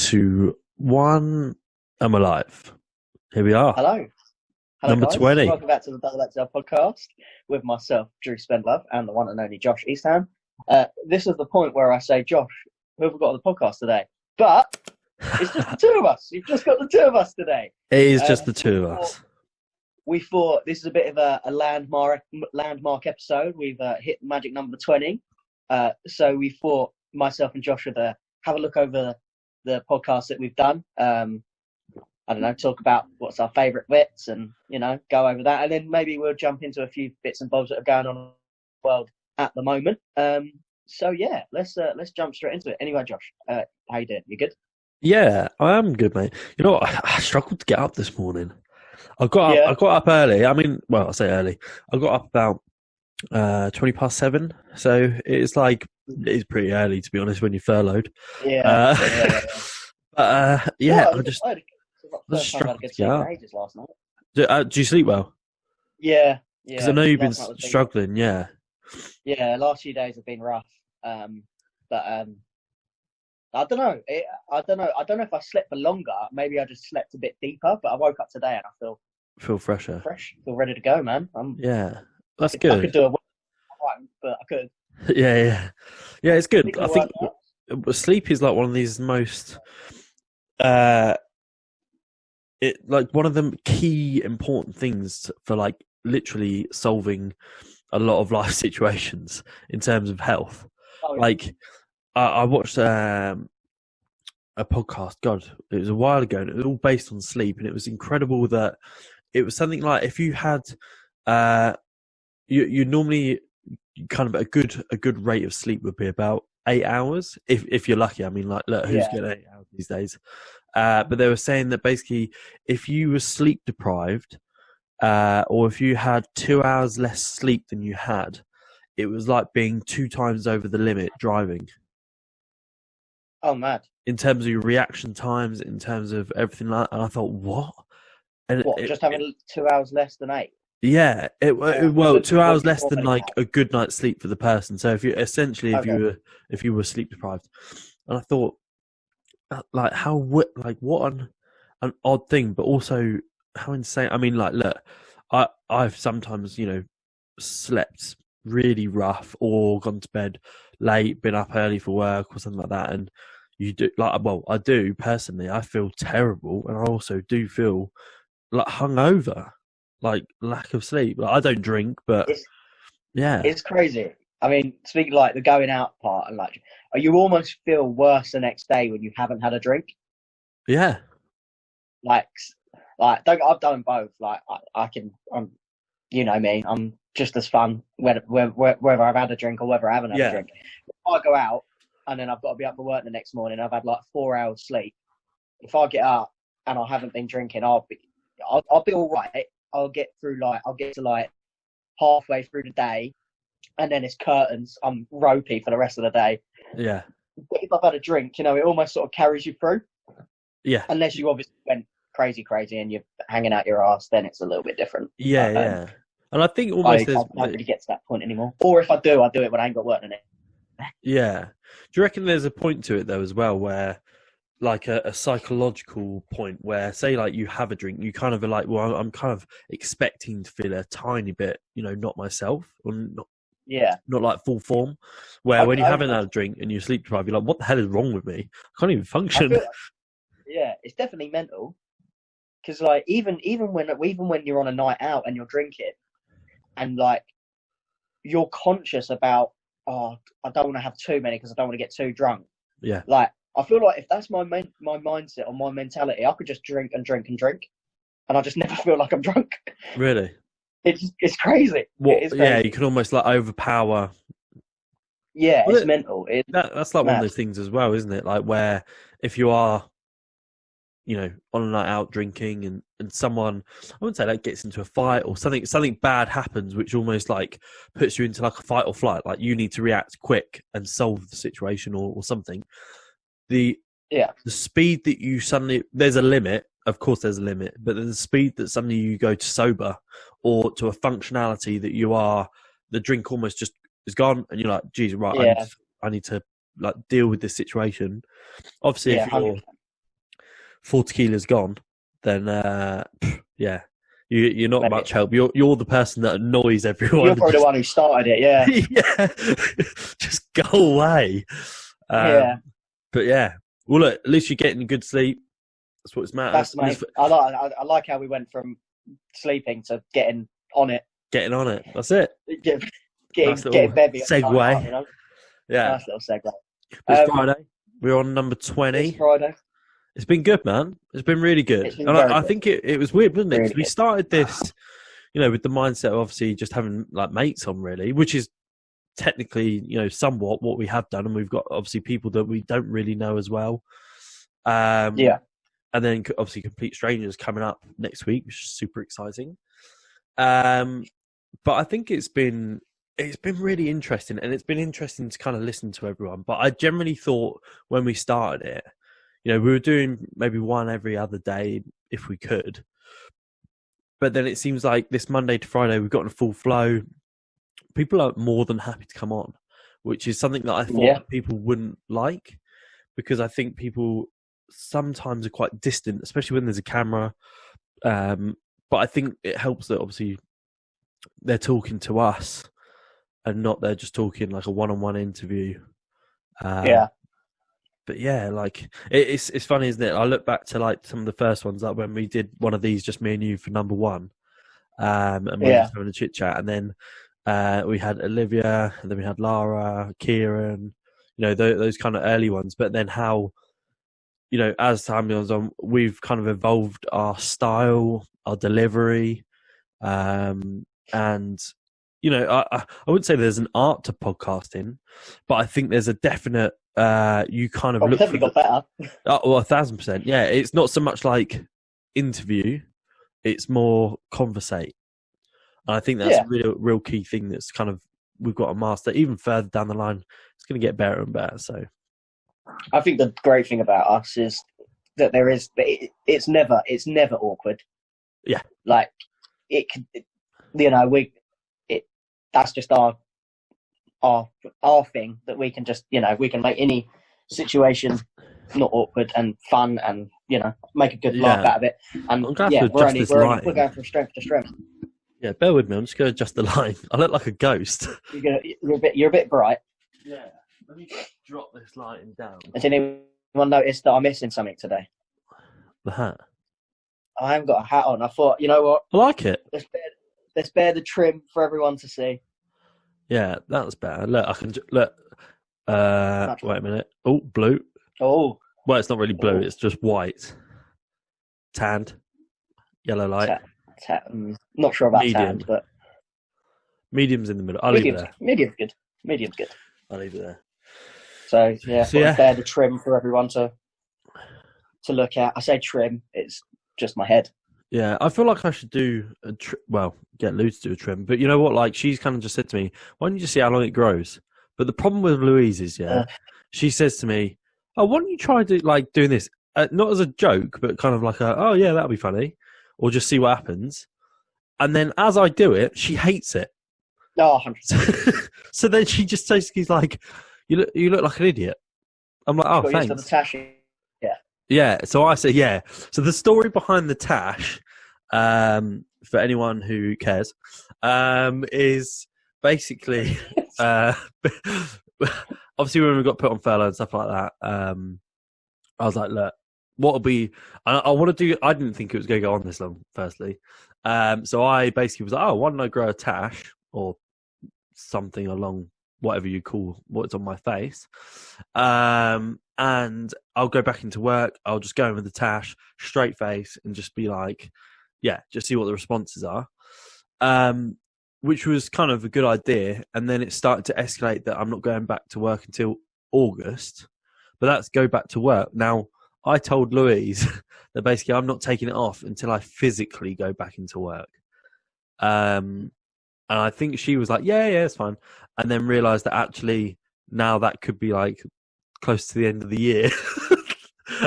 two, one. I'm alive. Here we are. Hello, Number guys. 20. Welcome back to the Double XL podcast with myself, Drew Spendlove, and the one and only Josh Eastham. This is the point where I say, Josh, who have we got on the podcast today? But it's just the two of us. You've just got the two of us today. It is just the two of us. We thought this is a bit of a landmark episode. We've hit magic number 20. So we thought myself and Josh would have a look over the podcast that we've done. I don't know, talk about what's our favourite bits and, go over that. And then maybe we'll jump into a few bits and bobs that are going on in the world at the moment. So, yeah, let's jump straight into it. Anyway, Josh, how you doing? You good? Yeah, I am good, mate. You know what? I struggled to get up this morning. I got up early. I mean, well, I say early. I got up about 20 past 7. So it's pretty early, to be honest, when you're furloughed. Yeah. I just struggled to get up. Ages last night. Do you sleep well? Yeah. Because I know you've been struggling, yeah. Yeah, last few days have been rough. But I don't know. I don't know if I slept for longer. Maybe I just slept a bit deeper. But I woke up today and I feel fresher. Feel ready to go, man. Yeah, that's good. I could do but I could. Yeah. It's good. I think sleep is like one of these most, one of the key important things for like literally solving a lot of life situations in terms of health. Oh, yeah. Like I watched a podcast. God, it was a while ago, and it was all based on sleep, and it was incredible that it was something like if you had, you normally kind of a good rate of sleep would be about 8 hours if you're lucky. I mean, like, look, who's getting 8 hours these days? But they were saying that basically, if you were sleep deprived, or if you had 2 hours less sleep than you had, it was like being 2 times over the limit driving. Oh, mad. In terms of your reaction times, in terms of everything like that. And I thought, what? And just having 2 hours less than 8? Yeah. 2 hours less than like a good night's sleep for the person. So if you were sleep deprived. And I thought, like, what an odd thing, but also how insane. I mean, like, look, I've sometimes, slept really rough or gone to bed late, been up early for work or something like that, and you do I do personally. I feel terrible, and I also do feel like hungover, like lack of sleep. Like, I don't drink, but it's crazy. I mean, speaking like the going out part, and like you almost feel worse the next day when you haven't had a drink. Yeah, like I've done both. Like I'm you know me, I'm just as fun whether I've had a drink or whether I haven't had a drink. If I go out and then I've got to be up for work the next morning, I've had like 4 hours sleep. If I get up and I haven't been drinking, I'll be all right. I'll get to like halfway through the day, and then it's curtains. I'm ropey for the rest of the day. Yeah. But if I've had a drink, it almost sort of carries you through. Yeah. Unless you obviously went crazy and you're hanging out your ass, then it's a little bit different. Yeah. And I think almost I don't really get to that point anymore. Or if I do, I do it when I ain't got work in it. Yeah. Do you reckon there's a point to it though as well where, like a psychological point where, say, like you have a drink, you kind of are like, well, I'm kind of expecting to feel a tiny bit, not myself, or not like full form. Where when you haven't had a drink and you're sleep deprived, you're like, what the hell is wrong with me? I can't even function. It's definitely mental. Because like even when you're on a night out and you're drinking, and like you're conscious about, I don't want to have too many because I don't want to get too drunk. Yeah. Like I feel like if that's my mindset or my mentality, I could just drink and drink and drink, and I just never feel like I'm drunk. Really? It's crazy. It's crazy. Yeah, you can almost like overpower. Yeah, it's mental. That's like one of those things as well, isn't it? Like where if you are, on a night out drinking and someone, I wouldn't say like gets into a fight or something bad happens, which almost like puts you into like a fight or flight. Like you need to react quick and solve the situation or something. The speed that you suddenly, there's a limit, of course there's a limit, but the speed that suddenly you go to sober or to a functionality that you are, the drink almost just is gone and you're like, geez, right, I need to like deal with this situation. Obviously, 4 tequila's gone, then yeah, you're not Maybe. much help. You're the person that annoys everyone. You're probably the one who started it, yeah. Yeah, just go away. Yeah. But yeah, well, look, at least you're getting good sleep. That's what's matters. That's I like how we went from sleeping to getting on it. Getting on it. That's it. Getting bevy. Segue. Night, you know? Yeah. Nice little segue. It's Friday. We're on number 20. It's Friday. It's been good, man. It's been really good. And I think it was weird, wasn't it? Because we started this, with the mindset of obviously just having like mates on, really, which is technically, somewhat what we have done. And we've got obviously people that we don't really know as well. Yeah. And then obviously complete strangers coming up next week, which is super exciting. But I think it's been really interesting, and it's been interesting to kind of listen to everyone. But I generally thought when we started it, we were doing maybe one every other day if we could. But then it seems like this Monday to Friday, we've gotten a full flow. People are more than happy to come on, which is something that I thought that people wouldn't like, because I think people sometimes are quite distant, especially when there's a camera. But I think it helps that obviously they're talking to us and not they're just talking like a one-on-one interview. But yeah, like it's funny, isn't it? I look back to like some of the first ones, like when we did one of these, just me and you for number 1, and we were just having a chit chat, and then we had Olivia, and then we had Lara, Kieran, those kind of early ones. But then how, as time goes on, we've kind of evolved our style, our delivery, and I wouldn't say there's an art to podcasting, but I think there's a definite. You kind of look. Definitely got better. Oh, well, 1,000%. Yeah, it's not so much like interview; it's more conversate. And I think that's a real key thing. That's kind of we've got to master. Even further down the line, it's going to get better and better. So, I think the great thing about us is that it's never awkward. Yeah, like it could, that's just our thing, that we can just, we can make any situation not awkward and fun, and make a good laugh out of it. And we're going from strength to strength. Yeah, bear with me. I'm just going to adjust the line. I look like a ghost. You're a bit bright. Yeah. Let me drop this lighting down. Has anyone noticed that I'm missing something today? The hat. I haven't got a hat on. I thought, you know what? I like it. Let's bear the trim for everyone to see. Yeah, that's better. Look, I can look. Wait a minute. Oh, blue. Oh. Well, it's not really blue. It's just white. Tanned. Yellow light. Not sure about tanned, but medium's in the middle. I'll leave it there. Medium's good. Medium's good. I'll leave it there. So bear the trim for everyone to look at. I say trim. It's just my head. Yeah, I feel like I should do get Lou to do a trim. But you know what? Like, she's kind of just said to me, why don't you just see how long it grows? But the problem with Louise is, she says to me, oh, why don't you try doing this? Not as a joke, but kind of like oh, yeah, that'll be funny. Or just see what happens. And then as I do it, she hates it. Oh, 100%. So then she just basically is like, you look like an idiot. I'm like, oh, thanks. The tash. Yeah, so I say, yeah. So the story behind the tash, for anyone who cares, is basically, obviously when we got put on furlough and stuff like that, I was like, look, what will be, I want to do, I didn't think it was going to go on this long, firstly. So I basically was like, oh, why don't I grow a tash or something along whatever you call what's on my face. And I'll go back into work. I'll just go in with the tash, straight face, and just be like, yeah, just see what the responses are. Which was kind of a good idea. And then it started to escalate that I'm not going back to work until August. But that's go back to work. Now, I told Louise that basically I'm not taking it off until I physically go back into work. And I think she was like, yeah, it's fine. And then realised that actually now that could be like close to the end of the year.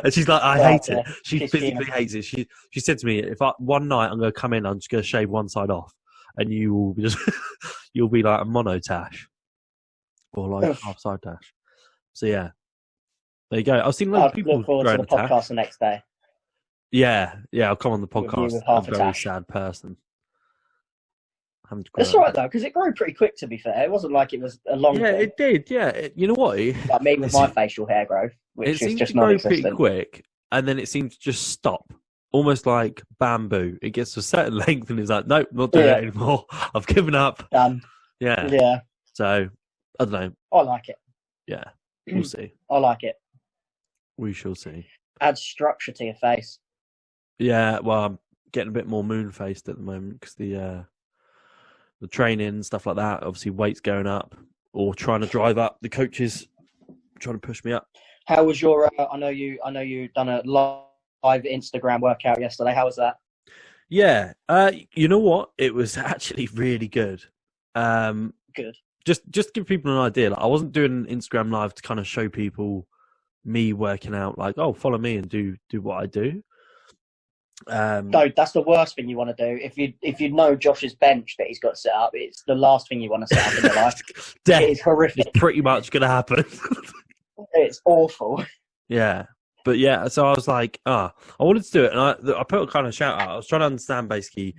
And she's like, I hate it. She physically hates it. She said to me, one night I'm going to come in, I'm just going to shave one side off, and you will just you'll be like a mono tash or like half side tash. So yeah, there you go. I've seen loads of people look forward to the podcast the next day. Yeah, I'll come on the With you podcast. with A half a very tash. sad person. It's all right though, because it grew pretty quick. To be fair, it wasn't like it was a long Yeah, thing. it did. Yeah, you know what? Like me with my facial hair growth, It which is seems just to grow pretty non-existent. quick, and then it seems to just stop, almost like bamboo. It gets to a certain length, and it's like, nope, not doing it anymore. I've given up. Done. Yeah. So I don't know. I like it. Yeah, we'll see. I like it. We shall see. Adds structure to your face. Yeah, well, I'm getting a bit more moon-faced at the moment because the training and stuff like that. Obviously, weight's going up, or trying to drive up. The coaches trying to push me up. How was your? I know you done a live Instagram workout yesterday. How was that? Yeah, you know what? It was actually really good. Good. Just to give people an idea, like I wasn't doing an Instagram live to kind of show people me working out, like, oh, follow me and do what I do. No, that's the worst thing you want to do. If you know Josh's bench that he's got set up, it's the last thing you want to set up in your life. It is horrific. It's pretty much going to happen. It's awful. Yeah. But yeah, so I was like, I wanted to do it. And I put a kind of shout out. I was trying to understand basically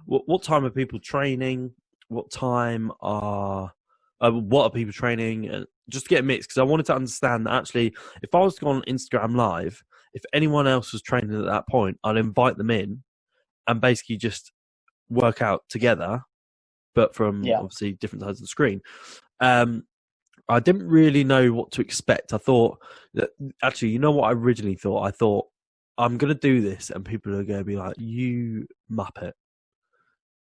what time are people training? What time what are people training? And just to get a mix, because I wanted to understand that actually, if I was to go on Instagram Live, if anyone else was training at that point, I'd invite them in and basically just work out together, but from obviously different sides of the screen. I didn't really know what to expect. I thought that actually, you know what I originally thought? I thought I'm going to do this and people are going to be like, you muppet,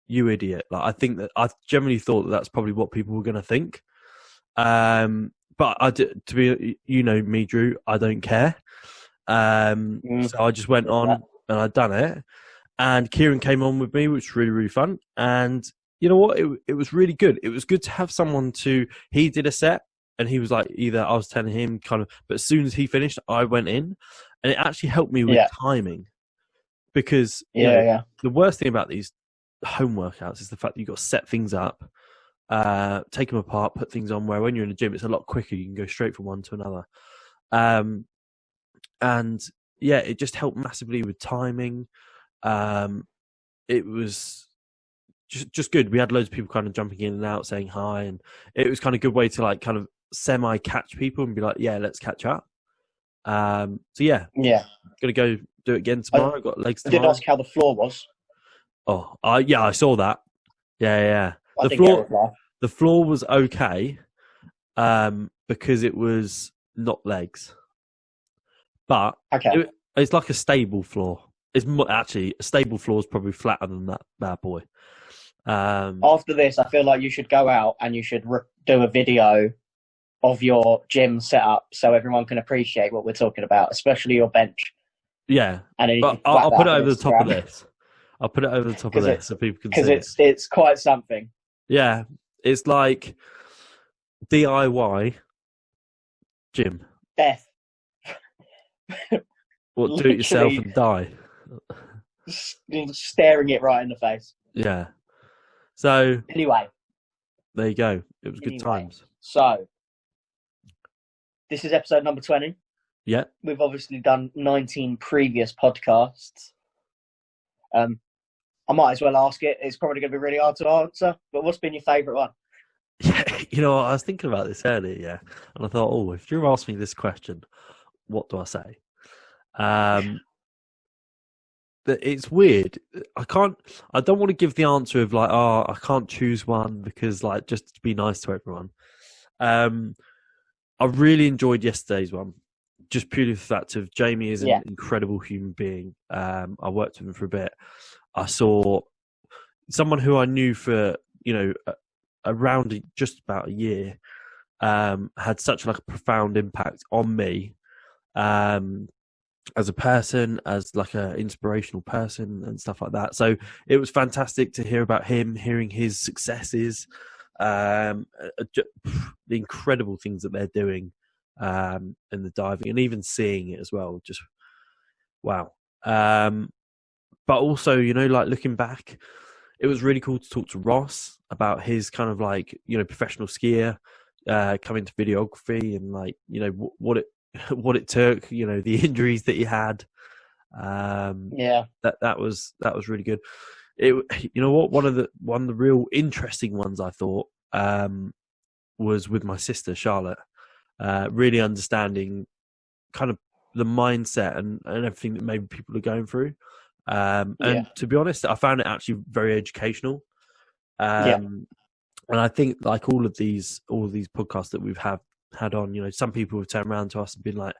you idiot. Like, I think that I generally thought that that's probably what people were going to think. But I did, to be, you know me, Drew, I don't care. So I just went on and I'd done it. And Kieran came on with me, which was really, really fun. And you know what? It was really good. It was good to have someone he did a set and he was like, either I was telling him kind of, but as soon as he finished, I went in and it actually helped me with timing because the worst thing about these home workouts is the fact that you've got to set things up, take them apart, put things on where when you're in the gym, it's a lot quicker. You can go straight from one to another. And yeah, it just helped massively with timing. It was just good. We had loads of people kind of jumping in and out saying hi, and it was kind of a good way to like kind of semi catch people and be like, yeah, let's catch up. So yeah, gonna go do it again tomorrow. I've got legs tomorrow. I did ask how the floor was. Oh, yeah, I saw that. Yeah. The floor was okay, because it was not legs, but it's like a stable floor. It's actually a stable floor is probably flatter than that bad boy. After this, I feel like you should go out and you should do a video of your gym setup so everyone can appreciate what we're talking about, especially your bench. Yeah, and but I'll put it over the top of this. I'll put it over the top of this so people can see it. Because it's quite something. Yeah, it's like DIY gym. Death. What, do it yourself and die? Staring it right in the face. Yeah. So anyway, there you go. It was good times. So this is episode number 20. Yeah. We've obviously done 19 previous podcasts. I might as well ask it. It's probably going to be really hard to answer, but what's been your favourite one? Yeah, you know, I was thinking about this earlier, and I thought, oh, if you ask me this question, what do I say? But it's weird. I don't want to give the answer of like, oh, I can't choose one because like, just to be nice to everyone. I really enjoyed yesterday's one, just purely the fact of Jamie is an incredible human being. I worked with him for a bit. I saw someone who I knew for, around just about a year, had such like a profound impact on me, as a person, as like an inspirational person and stuff like that. So it was fantastic to hear about him, hearing his successes, the incredible things that they're doing, in the diving, and even seeing it as well. Just wow. But also, like looking back, it was really cool to talk to Ross about his kind of like, professional skier, coming to videography and like, what it took, the injuries that he had, That was really good. You know what? One of the real interesting ones I thought was with my sister Charlotte. Really understanding kind of the mindset and everything that maybe people are going through. And to be honest, I found it actually very educational. And I think like all of these podcasts that we've had on, you know, some people have turned around to us and been like,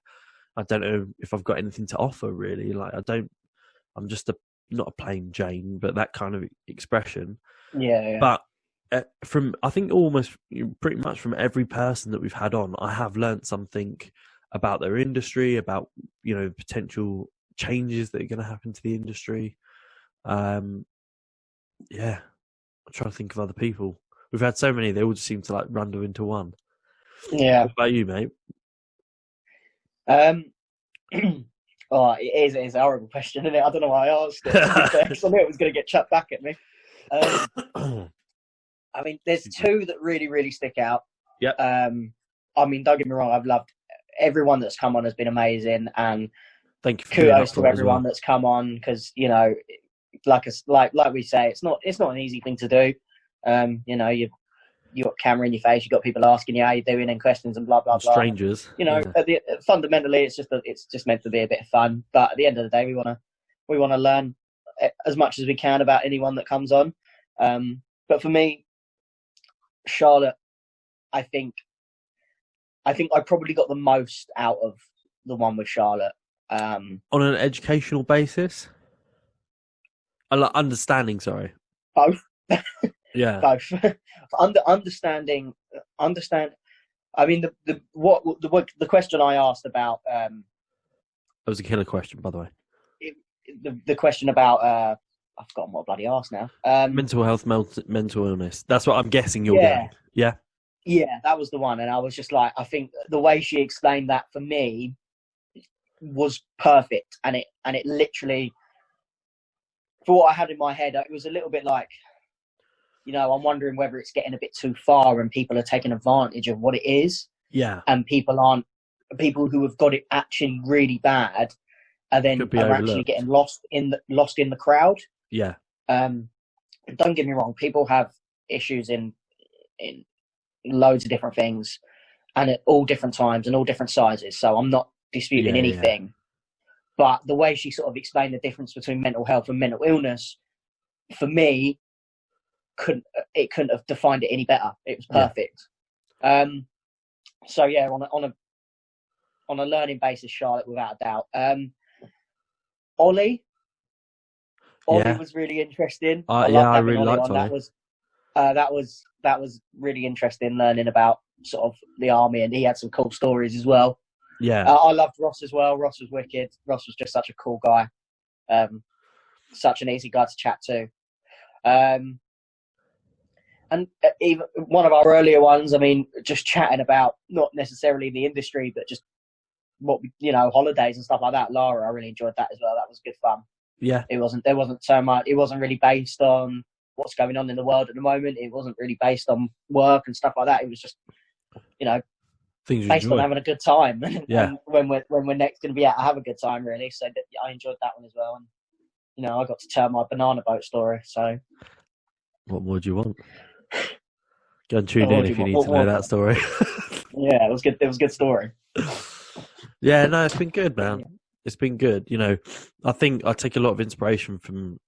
I don't know if I've got anything to offer really. Like I'm just not a plain Jane, but that kind of expression. Yeah. But from, I think almost pretty much from every person that we've had on, I have learned something about their industry, about, you know, potential changes that are going to happen to the industry. I'm trying to think of other people. We've had so many, they all just seem to like run into one. Yeah. What about you, mate? Oh, it is a horrible question, isn't it? I don't know why I asked it, because I knew it was going to get chucked back at me. I mean, there's two that really, really stick out. Yep. I mean, don't get me wrong, I've loved everyone that's come on has been amazing, and thank you for kudos to everyone that's come on, because, you know, like we say, it's not an easy thing to do. You know, you've got camera in your face, you've got people asking you how you're doing and questions and blah blah blah. Strangers. You know, fundamentally, it's just meant to be a bit of fun. But at the end of the day, we want to learn as much as we can about anyone that comes on. But for me, Charlotte, I think I probably got the most out of the one with Charlotte. On an educational basis? Understanding, sorry. Both. Yeah. Both. Understand. I mean, the question I asked about. That was a killer question, by the way. The question about I've forgotten what I bloody asked now. Mental health, mental illness. That's what I'm guessing you're going. Yeah. Yeah, that was the one, and I was just like, I think the way she explained that for me was perfect, and it literally, for what I had in my head, it was a little bit like, you know, I'm wondering whether it's getting a bit too far and people are taking advantage of what it is. Yeah. And people who have got it actually really bad are then actually getting lost in the crowd. Yeah. Don't get me wrong, people have issues in loads of different things and at all different times and all different sizes. So I'm not disputing anything. Yeah. But the way she sort of explained the difference between mental health and mental illness, for me, couldn't have defined it any better. It was perfect. Yeah. So yeah, on a learning basis, Charlotte, without a doubt. Ollie was really interesting. I really liked Ollie. That was really interesting, learning about sort of the army, and he had some cool stories as well. Yeah, I loved Ross as well. Ross was wicked. Ross was just such a cool guy, such an easy guy to chat to. And even one of our earlier ones, I mean, just chatting about not necessarily the industry, but just what, you know, holidays and stuff like that. Lara, I really enjoyed that as well. That was good fun. Yeah, there wasn't so much. It wasn't really based on what's going on in the world at the moment. It wasn't really based on work and stuff like that. It was just, you know, based on having a good time. Yeah. And when we're next going to be out, have a good time, really. So I enjoyed that one as well. And, you know, I got to tell my banana boat story. So what more do you want? Go and tune in if you need to know that story. Yeah, it was good. It was a good story. Yeah, no, it's been good, man. It's been good. You know, I think I take a lot of inspiration from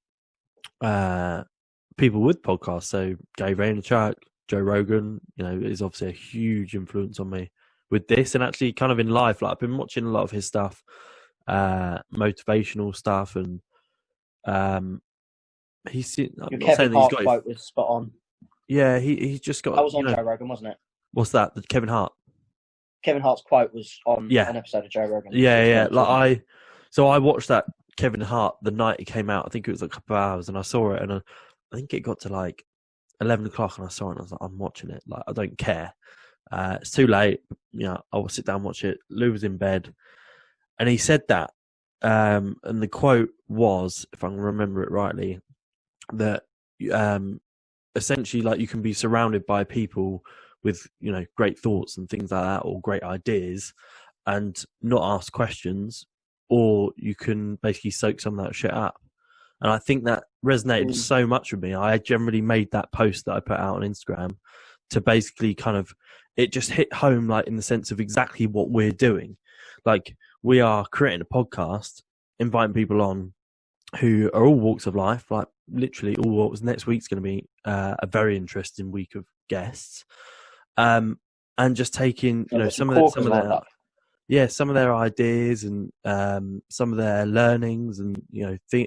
people with podcasts. So Gary Vaynerchuk, Joe Rogan, you know, is obviously a huge influence on me with this, and actually kind of in life. Like I've been watching a lot of his stuff, motivational stuff, and he's. I'm not saying that he's got. Quote was spot on. Yeah, he's just got. That was on Joe Rogan, wasn't it? What's that? The Kevin Hart. Kevin Hart's quote was on an episode of Joe Rogan. Yeah. Like I watched that Kevin Hart the night it came out. I think it was like a couple of hours, and I saw it, and I think it got to like 11 o'clock, and I saw it, and I was like, I'm watching it. Like I don't care. It's too late. You know, I will sit down and watch it. Lou was in bed, and he said that, and the quote was, if I can remember it rightly, that essentially, like, you can be surrounded by people with, you know, great thoughts and things like that, or great ideas, and not ask questions, or you can basically soak some of that shit up. And I think that resonated so much with me. I generally made that post that I put out on Instagram to basically kind of, it just hit home, like in the sense of exactly what we're doing. Like, we are creating a podcast, inviting people on who are all walks of life, like literally all walks. Next week's going to be a very interesting week of guests. And just taking, some of their ideas and some of their learnings and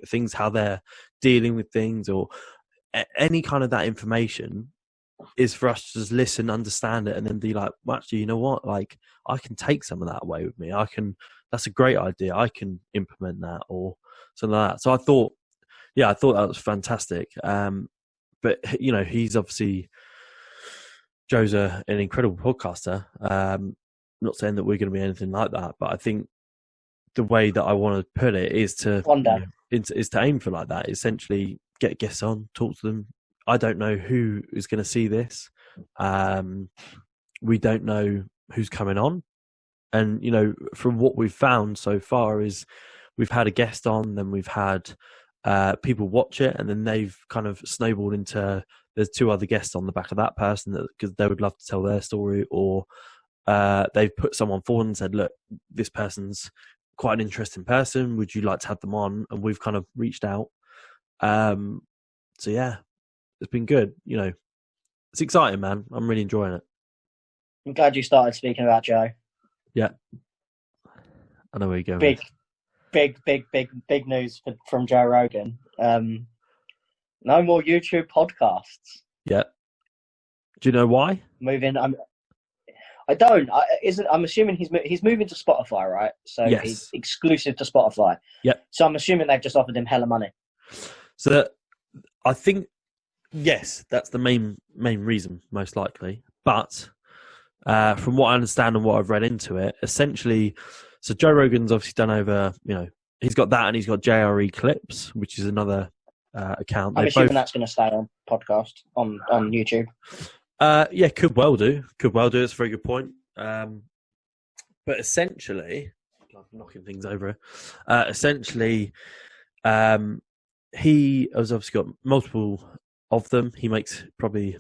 things, how they're dealing with things, or any kind of that information is for us to just listen, understand it, and then be like, well, actually, you know what? Like, I can take some of that away with me. That's a great idea. I can implement that or something like that. So I thought that was fantastic. But he's obviously, Joe's an incredible podcaster. Not saying that we're going to be anything like that, but I think the way that I want to put it is to is to aim for like that. Essentially, get guests on, talk to them. I don't know who is going to see this. We don't know who's coming on, and from what we've found so far is we've had a guest on, then we've had people watch it, and then they've kind of snowballed into there's 2 other guests on the back of that person because they would love to tell their story, or they've put someone forward and said, look, this person's quite an interesting person. Would you like to have them on? And we've kind of reached out. So yeah, it's been good. It's exciting, man. I'm really enjoying it. I'm glad you started speaking about Joe. Yeah. I know where you're going. Big news from Joe Rogan. No more YouTube podcasts. Yeah. Do you know why? I don't. I'm assuming he's moving to Spotify, right? So yes. He's exclusive to Spotify. Yep. So I'm assuming they've just offered him hella money. So I think, yes, that's the main reason, most likely. But from what I understand and what I've read into it, essentially, so Joe Rogan's obviously done over, he's got that and he's got JRE Clips, which is another account. I'm assuming that's going to stay on podcast on YouTube. Yeah, could well do. It's a very good point. But essentially, I'm knocking things over. Essentially, he has obviously got multiple of them. He makes probably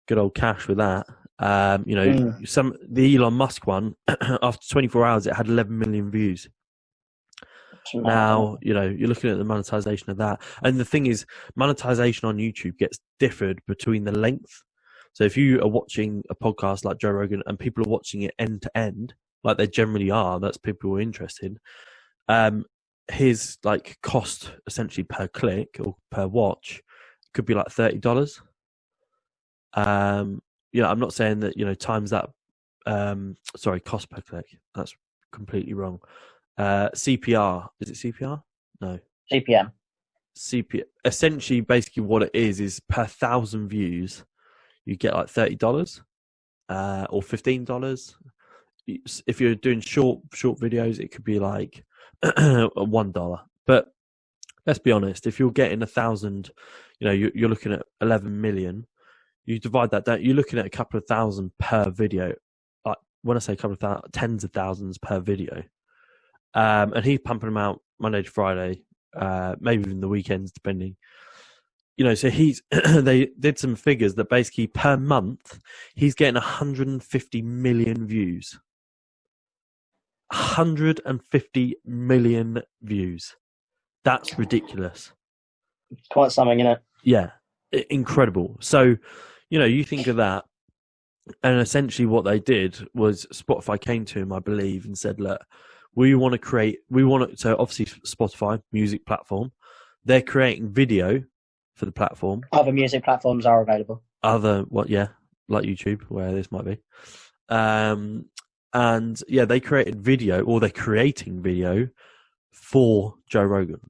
good old cash with that. The Elon Musk one, after 24 hours, it had 11 million views. Now, you're looking at the monetization of that. And the thing is, monetization on YouTube gets differed between the length. So if you are watching a podcast like Joe Rogan and people are watching it end to end, like they generally are, that's people who are interested, his like cost essentially per click or per watch could be like $30. I'm not saying that, times that, cost per click. That's completely wrong. CPR, is it CPR? No. CPM. Essentially, basically what it is per 1,000 views, you get like $30 or $15. If you're doing short videos, it could be like $1. But let's be honest, if you're getting 1,000, you're looking at 11 million. You divide that down, you're looking at a couple of thousand per video. Like when I say a couple of thousand, tens of thousands per video. And he's pumping them out Monday to Friday, maybe even the weekends, depending. So they did some figures that basically per month, he's getting 150 million views. 150 million views. That's ridiculous. It's quite something, isn't it? Yeah, incredible. So, you think of that, and essentially what they did was Spotify came to him, I believe, and said, look, so obviously Spotify, music platform, they're creating video for the platform. Other music platforms are available. Like YouTube, where this might be. And yeah, they're creating video for Joe Rogan.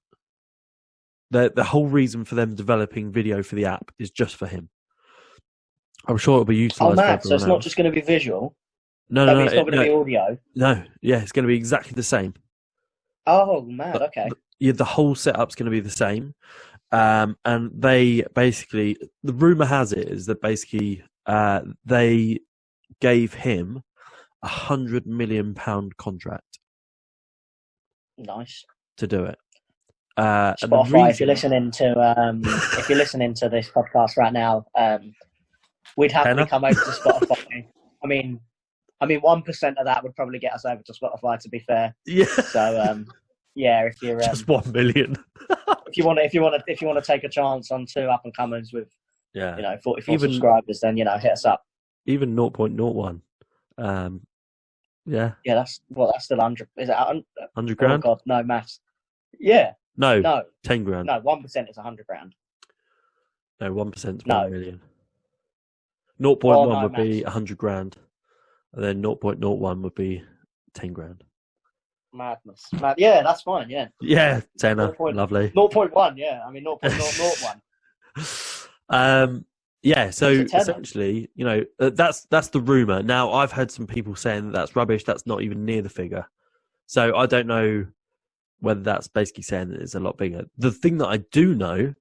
The whole reason for them developing video for the app is just for him. I'm sure it'll be utilised. Oh, mad! So it's not just going to be visual. No. It's not going to be audio. No, yeah, it's going to be exactly the same. Oh, mad! Okay. The whole setup's going to be the same. And they basically, the rumor has it is that basically they gave him £100 million contract. Nice. to do it. And the Spotify, reason... if you're listening to this podcast right now, we'd happily come over to Spotify. I mean, 1% of that would probably get us over to Spotify, to be fair. Yeah. So, yeah, if you're just 1 million. if you want to take a chance on two up and comers with 44 subscribers, then hit us up. Even 0.01. Yeah. Yeah, that's still 100. Is it 100 grand? Oh God, no maths. Yeah. No. 10 grand. No, 1% is 100 grand. No, 1% is 1 million. 0.1 would be 100 grand, and then 0.01 would be 10 grand. Madness. Yeah, that's fine. Yeah. Yeah, tenner. Lovely. 0.1. Yeah, I mean 0.001. Yeah. So essentially, that's the rumor. Now, I've heard some people saying that that's rubbish. That's not even near the figure. So I don't know whether that's basically saying that it's a lot bigger. The thing that I do know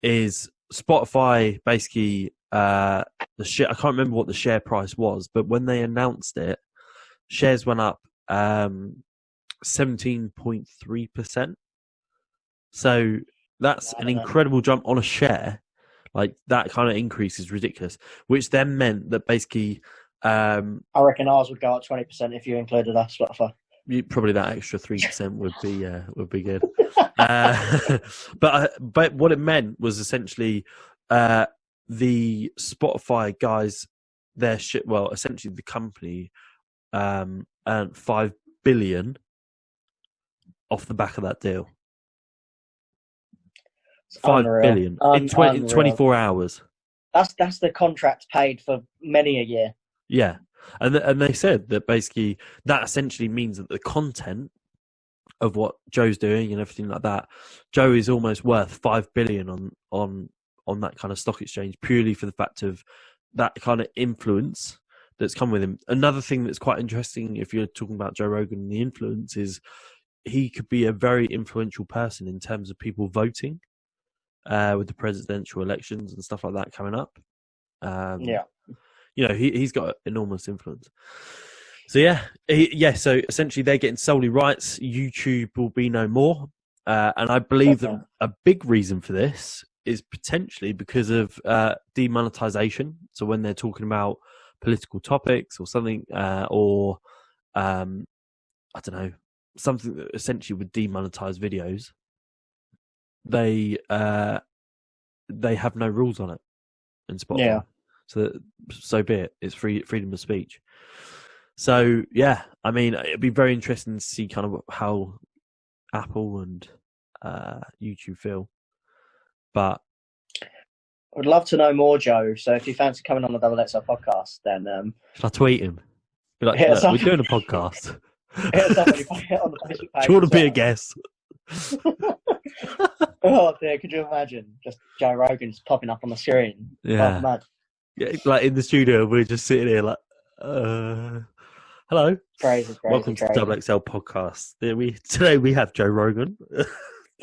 is Spotify basically. I can't remember what the share price was, but when they announced it, shares went up 17.3%. So that's an incredible jump on a share. Like, that kind of increase is ridiculous, which then meant that basically... I reckon ours would go up 20% if you included us, Spotify. Probably that extra 3% would be good. But what it meant was essentially... the Spotify guys, essentially the company earned $5 billion off the back of that deal. $5 billion in 24 hours. That's the contract paid for many a year. Yeah, and they said that basically that essentially means that the content of what Joe's doing and everything like that, Joe is almost worth $5 billion on that kind of stock exchange, purely for the fact of that kind of influence that's come with him. Another thing that's quite interesting, if you're talking about Joe Rogan and the influence, is he could be a very influential person in terms of people voting with the presidential elections and stuff like that coming up. He's got enormous influence. So so essentially they're getting solely rights. YouTube will be no more. And I believe that a big reason for this is potentially because of demonetization. So when they're talking about political topics or something, I don't know, something that essentially would demonetize videos, they have no rules on it in Spotify. Yeah. So be it. It's freedom of speech. So yeah, I mean, it'd be very interesting to see kind of how Apple and YouTube feel. But I would love to know more, Joe. So if you fancy coming on the XXL podcast, then should I tweet him? Be like, we're doing a podcast. On the Facebook page. Do you want to be a guest? Oh dear, could you imagine just Joe Rogan just popping up on the screen? Yeah. Oh, mad. Yeah, like in the studio, we're just sitting here like, hello. Crazy. Welcome to the XXL podcast. Today we have Joe Rogan.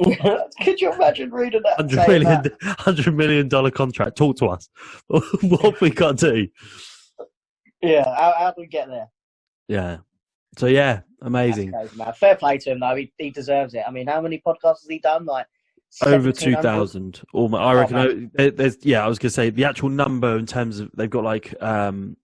Could you imagine reading that? $100 million contract. Talk to us. What have we got to do? Yeah, how do we get there? Yeah. So yeah, amazing. Crazy, man. Fair play to him though. He deserves it. I mean, how many podcasts has he done? Like over 2,000. I reckon. There's. I was gonna say the actual number in terms of they've got like I think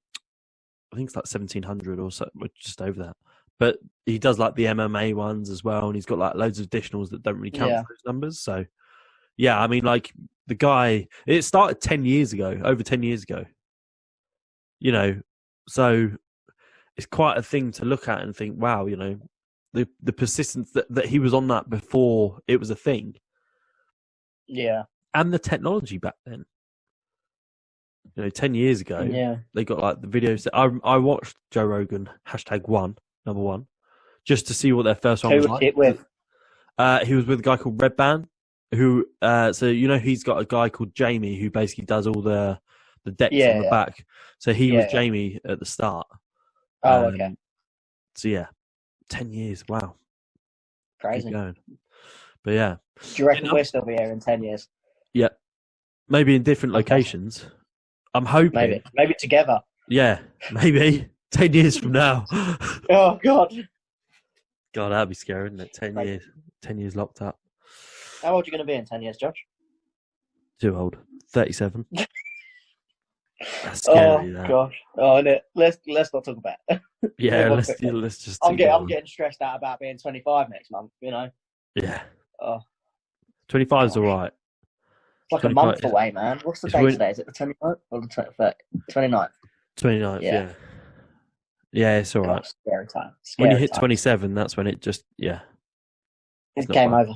it's like 1,700 or so, just over that. But he does like the MMA ones as well, and he's got like loads of additionals that don't really count for those numbers. So, yeah, I mean, like the guy, it started 10 years ago, over 10 years ago. So it's quite a thing to look at and think, wow, the persistence that he was on that before it was a thing. Yeah. And the technology back then. 10 years ago, they got like the videos. I watched Joe Rogan, number one, just to see what their first one was like. Who was it with? He was with a guy called Red Band, who, he's got a guy called Jamie who basically does all the decks on the back. So he was Jamie at the start. Oh, okay. So yeah, 10 years. Wow. Crazy. Keep going. But yeah. Do you reckon we'll still be here in 10 years? Yeah. Maybe in different locations. I'm hoping. Maybe together. Yeah, maybe 10 years from now. Oh God! God, that'd be scary, wouldn't it? 10 Like, years. 10 years locked up. how old are you going to be in 10 years, Josh? Too old. 37. That's scary, that. Gosh. Oh, no. Let's not talk about it. Yeah, let's just. I'm getting stressed out about being 25 next month. You know. Yeah. Oh, 25's all right. it's like a month away, man. What's the date today? Is it the 29th or the 29th? 29th. Yeah. Yeah, it's all right. Gosh, scary time. When you hit 27, that's when it just It's game over.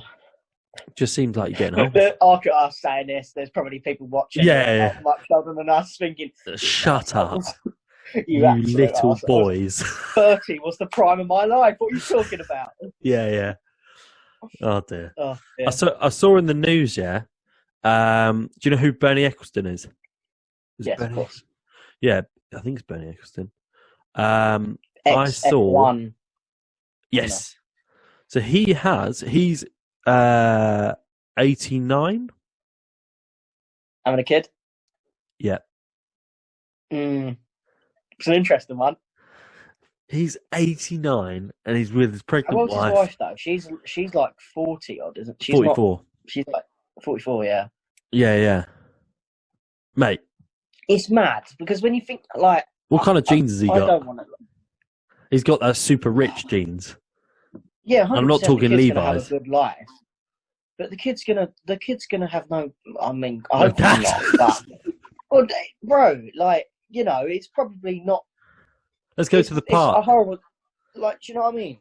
Just seems like you're getting old. Look at us saying this. There's probably people watching. Yeah. Much older than us, thinking, "Shut up, you assholes. little boys." 30 was the prime of my life. What are you talking about? Yeah. Oh dear. Oh, yeah. I saw in the news. Yeah. Do you know who Bernie Ecclestone is? Yes, of course. Yeah, I think it's Bernie Ecclestone. I saw. F1, yes. So he's 89. Having a kid? Yeah. It's an interesting one. He's 89 and he's with his pregnant wife. How old's his wife though? She's like 40 odd, isn't she? 44. She's like 44, yeah. Yeah. Mate. It's mad because when you think like, what kind of genes has he got? I don't want to. He's got those super rich genes. Yeah, 100%. I'm not talking the kid's Levi's. Gonna have a good life, but the kid's gonna have no. I mean, I hope not. But, well, bro, like it's probably not. Let's go to the park. It's a horrible. Like, do you know what I mean?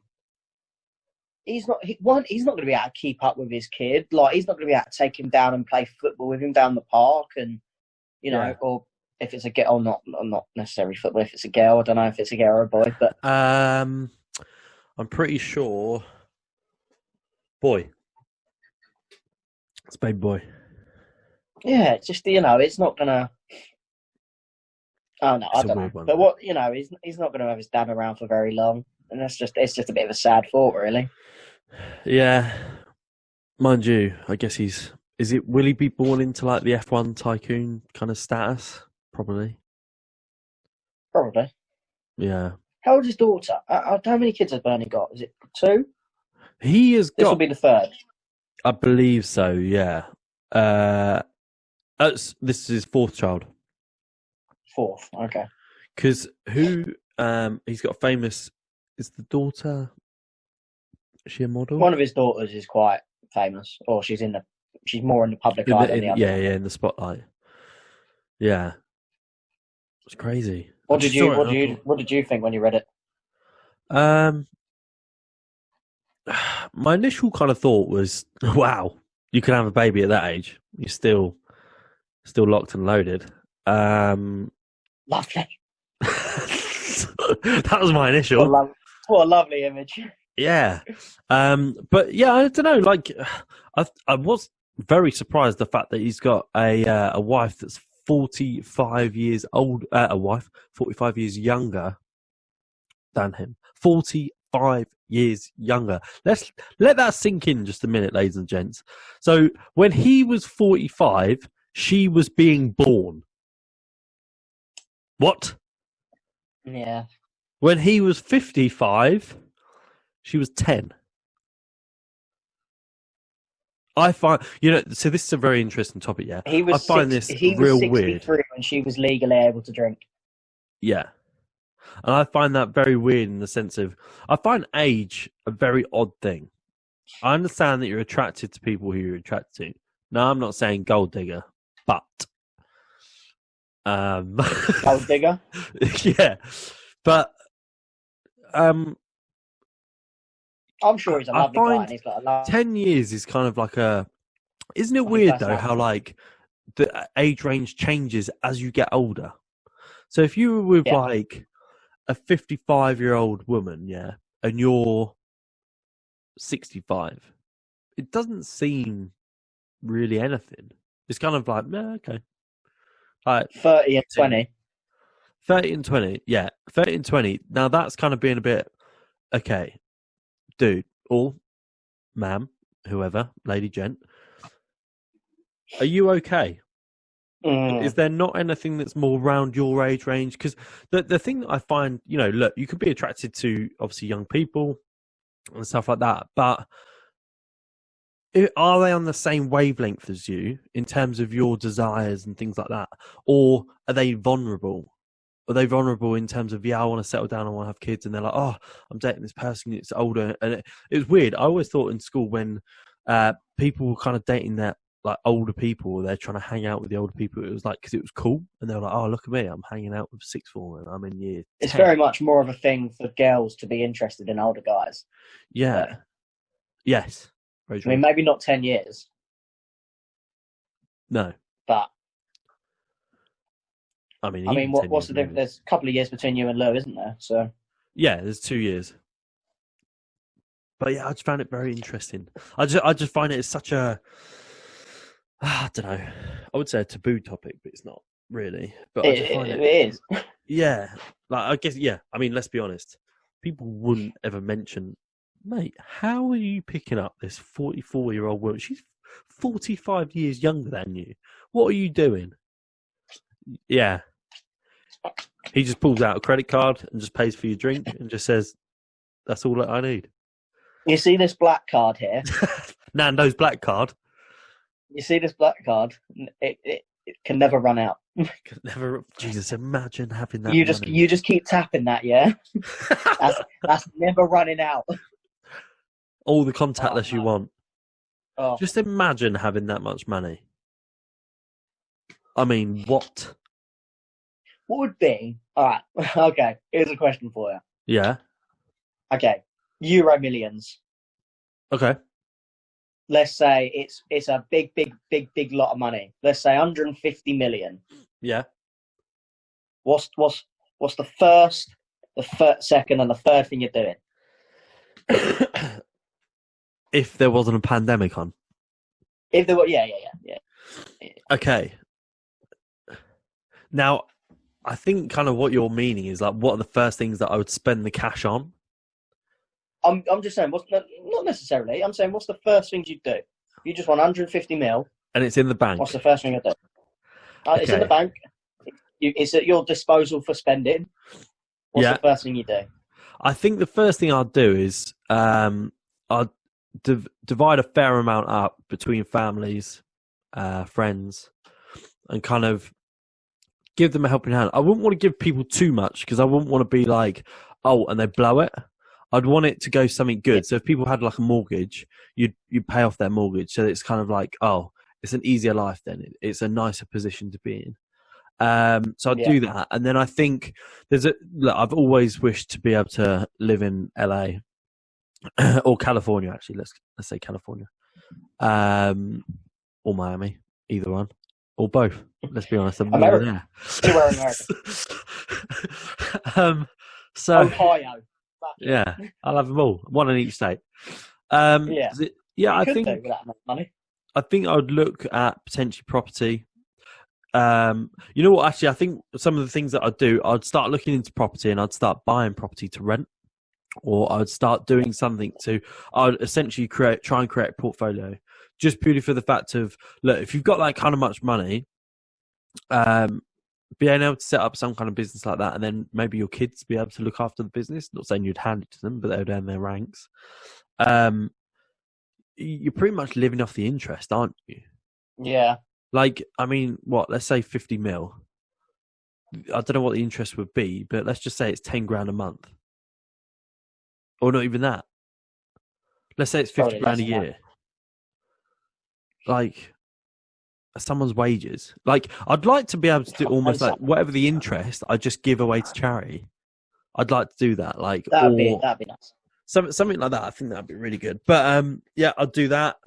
He's not going to be able to keep up with his kid. Like, he's not going to be able to take him down and play football with him down the park, and or if it's a girl, not necessarily football. If it's a girl, I don't know if it's a girl or a boy, but I'm pretty sure. Boy, it's baby boy. Yeah, it's just it's not gonna. Oh no, I don't know. But what he's not going to have his dad around for very long, and it's just a bit of a sad thought, really. Yeah, mind you, I guess will he be born into like the F1 tycoon kind of status? Probably. Yeah. How old is his daughter? How many kids has Bernie got? Is it 2? He has got. This will be the 3rd. I believe so. Yeah. This is his 4th child. 4th, okay. Because he's got famous. Is the daughter? Is she a model? One of his daughters is quite famous, or she's more in the public eye than the other. Yeah, in the spotlight. Yeah, it's crazy. What did you think when you read it? My initial kind of thought was, wow, you can have a baby at that age. You're still locked and loaded. Lovely. That was my initial. What a lovely image. Yeah. But yeah, I don't know. Like, I was very surprised the fact that he's got a wife that's 45 years old. A wife 45 years younger than him. 45 years younger. Let's let that sink in just a minute, ladies and gents. So when he was 45, she was being born. What? Yeah. When he was 55, she was 10. I find, so this is a very interesting topic, yeah. He was real 63 when she was legally able to drink. Yeah. And I find that very weird in the sense of, I find age a very odd thing. I understand that you're attracted to people who you're attracted to. No, I'm not saying gold digger, but... Gold digger? Yeah. But... I'm sure he's a lovely guy and he's got a love. 10 years is kind of like a... Isn't it weird, though, how, like, the age range changes as you get older? So if you were with, like, a 55-year-old woman, yeah, and you're 65, it doesn't seem really anything. It's kind of like, yeah, okay. Like 30 and 20. 30 and 20, yeah. 30 and 20. Now, that's kind of being a bit, okay, dude, or ma'am, whoever, lady, gent, are you okay? Is there not anything that's more around your age range? Because the thing that I find, look, you could be attracted to, obviously, young people. and stuff like that. But are they on the same wavelength as you in terms of your desires and things like that? Or are they vulnerable? Are they vulnerable in terms of, I want to settle down, I want to have kids, and they're like, oh, I'm dating this person, it's older. And it was weird. I always thought in school when people were kind of dating that, like older people, they're trying to hang out with the older people, it was like, because it was cool. And they were like, oh, look at me, I'm hanging out with sixth form and I'm in year 10. It's very much more of a thing for girls to be interested in older guys. Yeah. So, yes. I mean, maybe not 10 years. No. But I mean, what's the difference? There's a couple of years between you and Lou, isn't there? So yeah, there's 2 years. But yeah, I just found it very interesting. I just find it as such a, I don't know, I would say a taboo topic, but it's not really. But I just find it is. Yeah, like I guess, yeah. I mean, let's be honest. People wouldn't ever mention, mate, how are you picking up this 44-year-old woman? She's 45 years younger than you. What are you doing? Yeah. He just pulls out a credit card and just pays for your drink and just says, that's all that I need. You see this black card here? Nando's black card. You see this black card? It can never run out. Never. Jesus, imagine having that. You just keep tapping that, yeah? that's never running out. All the contactless you want. Oh. Just imagine having that much money. I mean, what? What would be? All right. Okay. Here's a question for you. Yeah. Okay. Euro millions. Okay. Let's say it's a big lot of money. Let's say 150 million. Yeah. What's the first, second, and the third thing you're doing? If there wasn't a pandemic on. If there were, yeah. Okay. Now, I think kind of what you're meaning is like, what are the first things that I would spend the cash on? I'm just saying, not necessarily. I'm saying, what's the first thing you'd do? You just want 150 mil. And it's in the bank. What's the first thing you'd do? Okay. It's in the bank. It's at your disposal for spending. What's the first thing you do? I think the first thing I'd do is I'd divide a fair amount up between families, friends, and kind of give them a helping hand. I wouldn't want to give people too much because I wouldn't want to be like, oh, and they blow it. I'd want it to go something good. Yeah. So if people had like a mortgage, you'd pay off their mortgage. So it's kind of like, oh, it's an easier life then. It's a nicer position to be in. So I'd do that. And then I think I've always wished to be able to live in LA or California, actually. Let's say California. Or Miami, either one. Or both. Let's be honest. I'm America. Anywhere in America. So Ohio. Yeah, I'll have them all, one in each state. I think do with that much money. I think I would look at potentially property. You know what? Actually, I think some of the things that I'd do, I'd start looking into property and I'd start buying property to rent, or I'd start doing something I'd essentially try and create a portfolio, just purely for the fact of, look, if you've got that kind of much money, being able to set up some kind of business like that, and then maybe your kids be able to look after the business. Not saying you'd hand it to them, but they would earn their ranks. You're pretty much living off the interest, aren't you? Yeah. Like, I mean, let's say 50 mil. I don't know what the interest would be, but let's just say it's 10 grand a month. Or not even that. Let's say it's 50 grand a year. Like, someone's wages. Like, I'd like to be able to do almost like whatever the interest I just give away to charity. I'd like to do that. Like, that'd be nice. Something like that. I think that'd be really good. But yeah, I'd do that.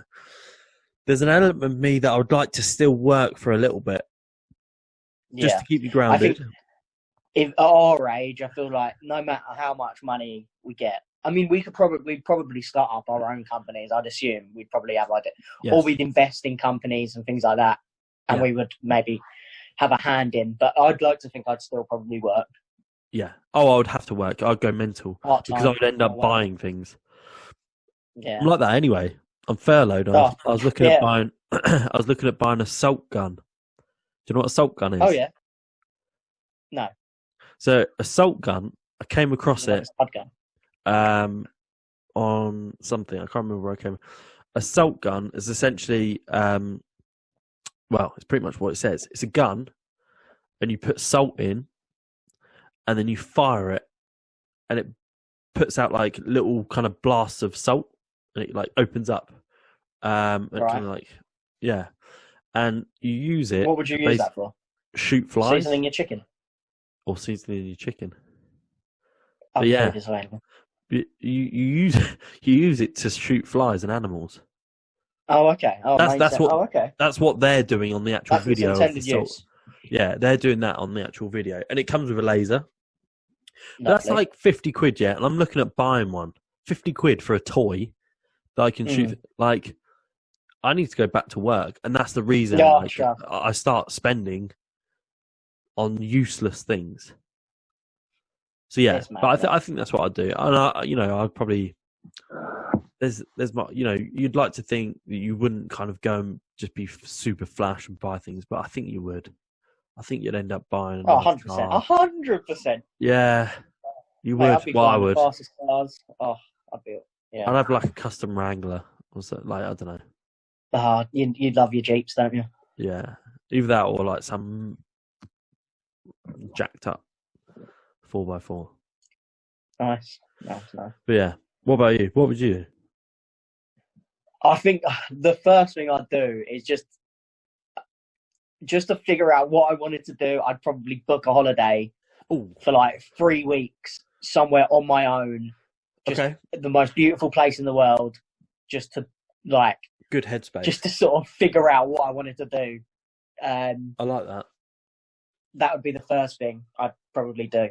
There's an element of me that I would like to still work for a little bit, just to keep me grounded. I think at our age, I feel like no matter how much money we get, I mean, we'd probably start up our own companies. I'd assume we'd probably have or we'd invest in companies and things like that, and we would maybe have a hand in. But I'd like to think I'd still probably work. Yeah. Oh, I would have to work. I'd go mental because I would end up buying things. Yeah. I'm like that anyway. I'm furloughed. I was looking at buying. I was looking at buying a salt gun. Do you know what a salt gun is? Oh yeah. No. So a salt gun. I came across it. Gun. on something. I can't remember where I came. A salt gun is essentially, well, it's pretty much what it says. It's a gun, and you put salt in, and then you fire it, and it puts out like little kind of blasts of salt, and it like opens up, and kind of like, yeah, and you use it. What would you use that for? Shoot flies. Seasoning your chicken. Or seasoning your chicken. But yeah, you use it to shoot flies and animals. Oh, okay. Oh, that's what they're doing on the actual video. Its intended use. Yeah, they're doing that on the actual video, and it comes with a laser. That's like 50 quid, yeah. And I'm looking at buying one. 50 quid for a toy that I can shoot. Like, I need to go back to work, and that's the reason I start spending on useless things. So yeah, but I think that's what I'd do. And I'd probably there's you'd like to think that you wouldn't kind of go and just be super flash and buy things, but I think you would. I think you'd end up buying 100%. Yeah, you would. Well, I would. Fastest cars. Oh, I'd be. Yeah. I'd have like a custom Wrangler or something, like, I don't know. You love your Jeeps, don't you? Yeah, either that or like some jacked up 4x4. Nice. But yeah, what about you? What would you do? I think the first thing I'd do is just to figure out what I wanted to do. I'd probably book a holiday for like 3 weeks somewhere on my own. Just the most beautiful place in the world. Just to like good headspace. Just to sort of figure out what I wanted to do. I like that. That would be the first thing I'd probably do.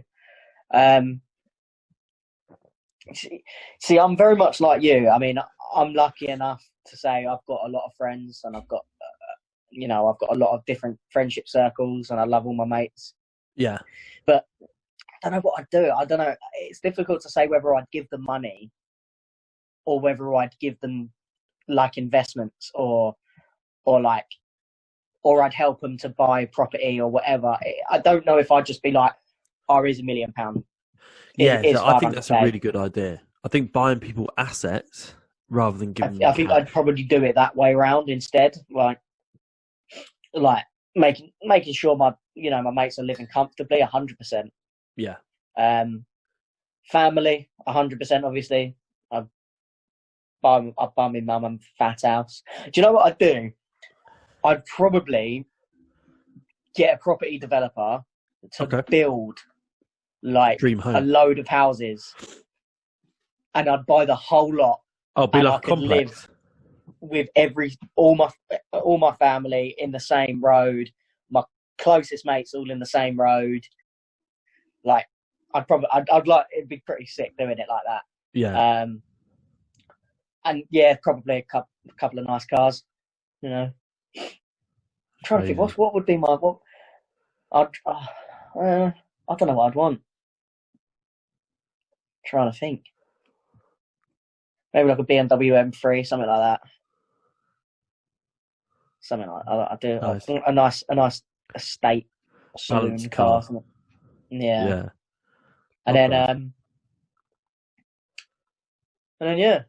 See, I'm very much like you. I mean, I'm lucky enough to say I've got a lot of friends, and I've got, I've got a lot of different friendship circles, and I love all my mates. Yeah. But I don't know what I'd do. I don't know. It's difficult to say whether I'd give them money or whether I'd give them like investments or I'd help them to buy property or whatever. I don't know if I'd just be like, here's £1 million. Yeah, I think that's a really good idea. I think buying people assets rather than giving them I think I'd probably do it that way around instead. Like making sure my mates are living comfortably, 100%. Yeah. Family, 100%. Obviously, I'd buy my mum a fat house. Do you know what I'd do? I'd probably get a property developer to build like a load of houses, and I'd buy the whole lot. Oh, be like a complex. Live with all my family in the same road, my closest mates all in the same road. Like, I'd like, it'd be pretty sick doing it like that. Yeah. And yeah, probably a couple of nice cars. I'm trying to think what would be my I don't know what I'd want. Trying to think. Maybe like a BMW M3, something like that. Something like that. I do nice. a nice estate saloon car. Yeah. And then yeah,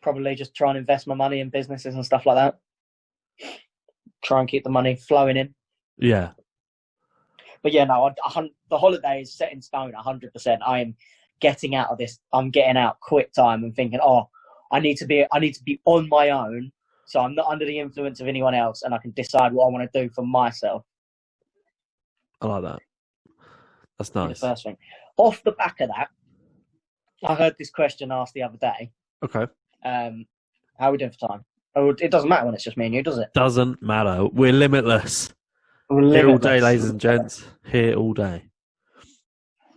probably just try and invest my money in businesses and stuff like that. Try and keep the money flowing in. Yeah. But yeah, no, the holiday is set in stone, 100%. I am getting out of this. I'm getting out quick time and thinking, I need to be on my own, so I'm not under the influence of anyone else, and I can decide what I want to do for myself. I like that. That's nice. The first thing. Off the back of that, I heard this question asked the other day. Okay. How are we doing for time? Oh, it doesn't matter when it's just me and you, does it? Doesn't matter. We're limitless. Here all day, ladies and gents. Here all day.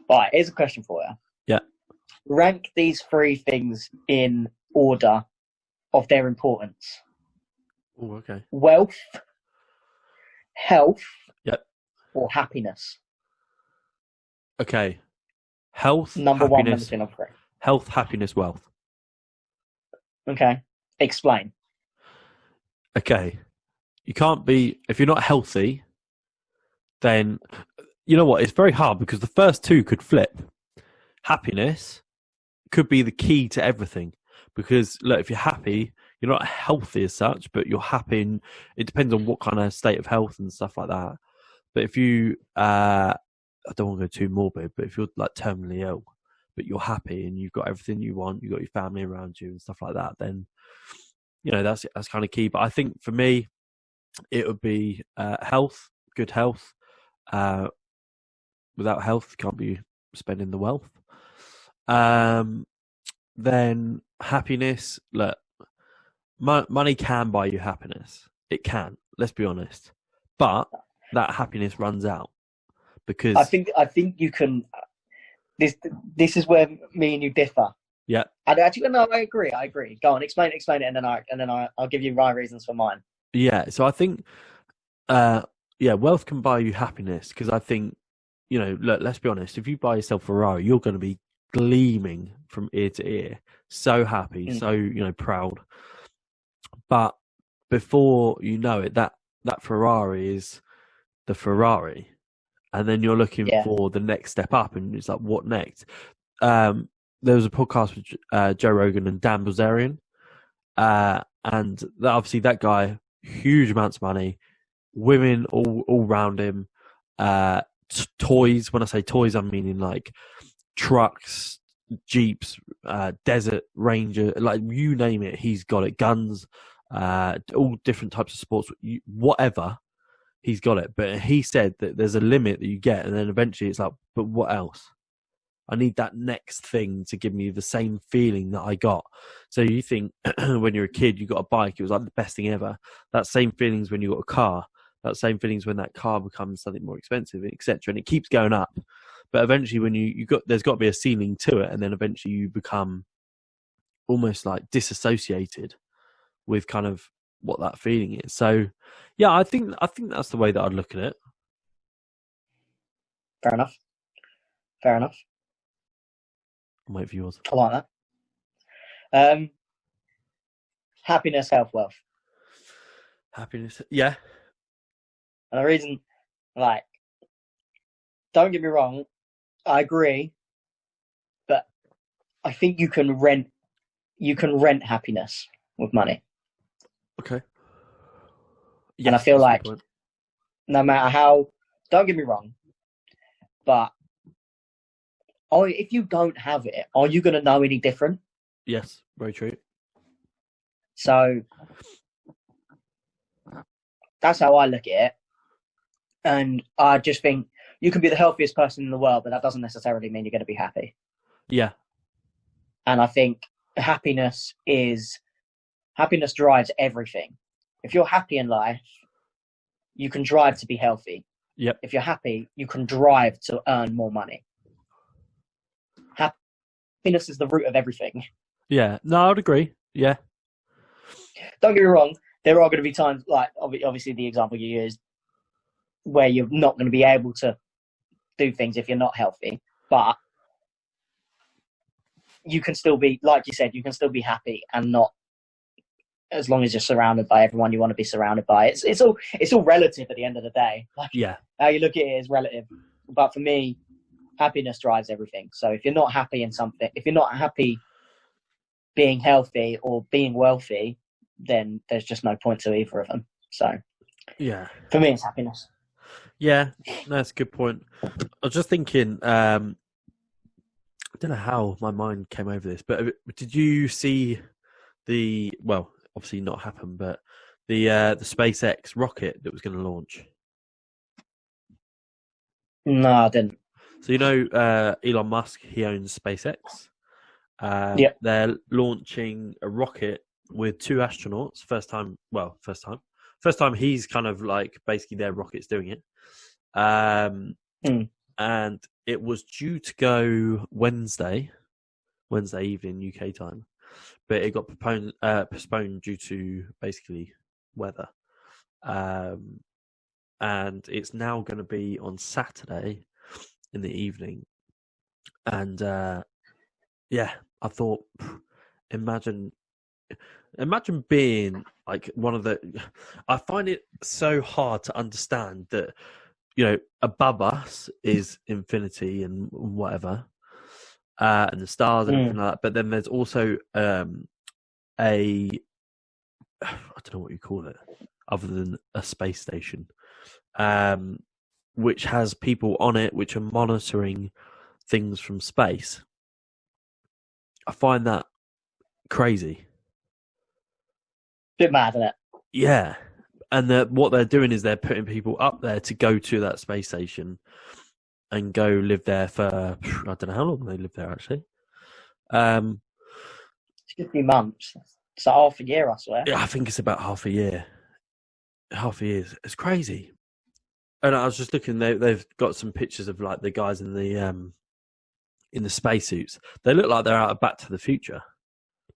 Right, here's a question for you. Yeah. Rank these 3 things in order of their importance. Oh, okay. Wealth, health, or happiness. Okay. Health, number happiness, 1, number 3. Health, happiness, wealth. Okay. Explain. Okay. You can't be, if you're not healthy, then, you know what, it's very hard because the first 2 could flip. Happiness, could be the key to everything. Because look, if you're happy, you're not healthy as such, but you're happy, and it depends on what kind of state of health and stuff like that. But if you, I don't want to go too morbid, but if you're like terminally ill, but you're happy and you've got everything you want, you've got your family around you and stuff like that, then that's kind of key. But I think for me, it would be health, good health. Without health, you can't be spending the wealth. Then happiness. Look, money can buy you happiness. It can. Let's be honest. But that happiness runs out because I think you can. This is where me and you differ. Yeah. I agree. Go on, explain it, and then I'll give you my reasons for mine. Yeah. So I think, wealth can buy you happiness because I think, look, let's be honest. If you buy yourself a Ferrari, you're going to be gleaming from ear to ear, so happy, so proud. But before you know it, that Ferrari is the Ferrari, and then you're looking for the next step up, and it's like, what next? There was a podcast with Joe Rogan and Dan Bilzerian, and obviously that guy, huge amounts of money, women all around him, toys. When I say toys, I'm meaning like trucks, jeeps, desert ranger, like you name it, he's got it. Guns, all different types of sports, whatever, he's got it. But he said that there's a limit that you get, and then eventually it's like, but what else? I need that next thing to give me the same feeling that I got. So you think when you're a kid, you got a bike, it was like the best thing ever. That same feelings when you got a car. That same feelings when that car becomes something more expensive, etc. And it keeps going up. But eventually, when there's got to be a ceiling to it, and then eventually you become almost like disassociated with kind of what that feeling is. So, yeah, I think that's the way that I'd look at it. Fair enough. I'll wait for yours. I like that. Happiness, health, wealth. Happiness, yeah. And the reason, like, don't get me wrong, I agree, but I think you can rent happiness with money. Okay. Yes, and I feel like no matter how, don't get me wrong, but if you don't have it, are you going to know any different? Yes, very true. So that's how I look at it. And I just think you can be the healthiest person in the world, but that doesn't necessarily mean you're going to be happy. Yeah. And I think happiness drives everything. If you're happy in life, you can drive to be healthy. Yep. If you're happy, you can drive to earn more money. Happiness is the root of everything. Yeah. No, I'd agree. Yeah. Don't get me wrong. There are going to be times, like obviously the example you used, where you're not going to be able to do things if you're not healthy. But you can still be, like you said, you can still be happy and not, as long as you're surrounded by everyone you want to be surrounded by. It's all relative at the end of the day. Like, yeah. How you look at it is relative. But for me, happiness drives everything. So if you're not happy in something, if you're not happy being healthy or being wealthy, then there's just no point to either of them. So yeah, for me, it's happiness. Yeah, that's a good point. I was just thinking, I don't know how my mind came over this, but did you see obviously not happen, but the SpaceX rocket that was going to launch? No, I didn't. So Elon Musk, he owns SpaceX. Yeah. They're launching a rocket with 2 astronauts. First time he's kind of like basically their rocket's doing it. And it was due to go Wednesday evening UK time, but it got postponed due to basically weather. And it's now going to be on Saturday in the evening. And I thought, imagine being like one of the. I find it so hard to understand that, above us is infinity and whatever, and the stars and everything like that. But then there's also I don't know what you call it, other than a space station, which has people on it which are monitoring things from space. I find that crazy. Bit mad, isn't it? Yeah. And what they're doing is they're putting people up there to go to that space station and go live there for, I don't know how long they live there, actually. It's 50 months. It's like half a year, I swear. Yeah, I think it's about half a year. Half a year. It's crazy. And I was just looking, they've got some pictures of like the guys in the spacesuits. They look like they're out of Back to the Future.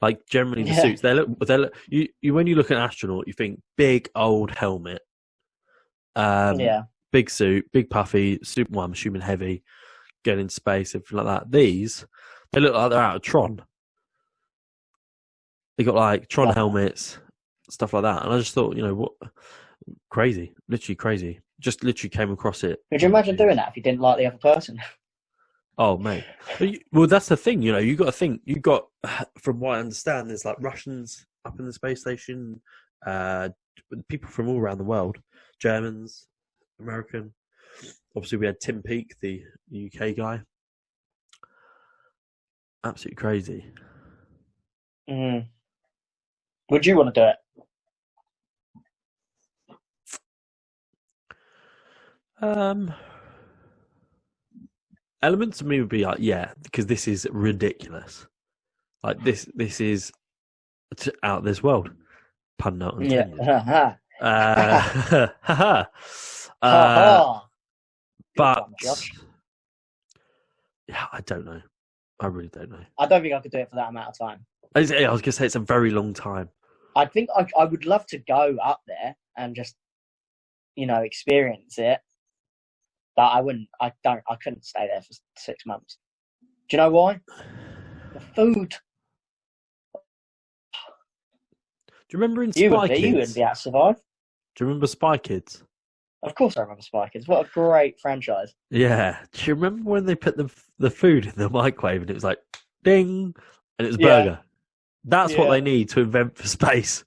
Like generally the suits, they look. You when you look at an astronaut, you think big old helmet, big suit, big puffy, super. Well, I'm assuming heavy, going in space, everything like that. These, they look like they're out of Tron. They got like Tron helmets, stuff like that. And I just thought, what, crazy, literally crazy. Just literally came across it. Could you imagine doing that if you didn't like the other person? Oh, mate. Well, that's the thing, you got to think. You got, from what I understand, there's like Russians up in the space station, people from all around the world, Germans, American. Obviously, we had Tim Peake, the UK guy. Absolutely crazy. Mm. Would you want to do it? Elements of me would be like, yeah, because this is ridiculous. Like this is out of this world. Pun not intended. Yeah. But yeah, I don't know. I really don't know. I don't think I could do it for that amount of time. I was going to say it's a very long time. I think I would love to go up there and just, experience it. But I couldn't stay there for 6 months. Do you know why? The food. Do you remember in Spy Kids? You wouldn't be able to survive. Do you remember Spy Kids? Of course I remember Spy Kids. What a great franchise. Yeah. Do you remember when they put the food in the microwave and it was like, ding, and it was burger? That's what they need to invent for space.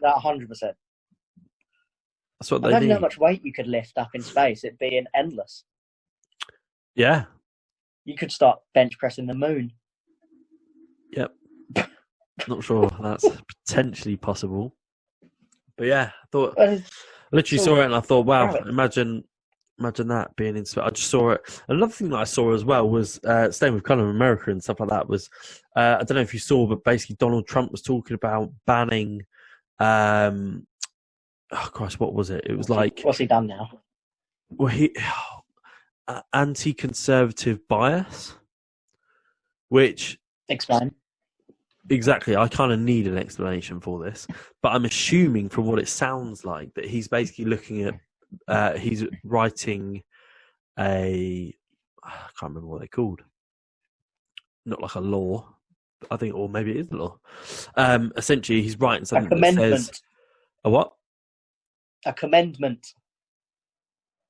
That 100%. That's what they imagine need. how much weight you could lift up in space. It'd be endless. Yeah. You could start bench pressing the moon. Yep. Not sure that's potentially possible. But yeah, I thought, I literally saw it and I thought, wow, imagine that being in space. I just saw it. Another thing that I saw as well was, staying with kind of America and stuff like that, was, I don't know if you saw, but basically Donald Trump was talking about banning, oh Christ, what was it? It was what's he done now? Well, anti-conservative bias, which explain exactly. I kind of need an explanation for this, but I'm assuming from what it sounds like that he's basically looking at, he's writing I can't remember what they're called. Not like a law, I think, or maybe it is a law. Essentially, he's writing something that says a what? A commandment.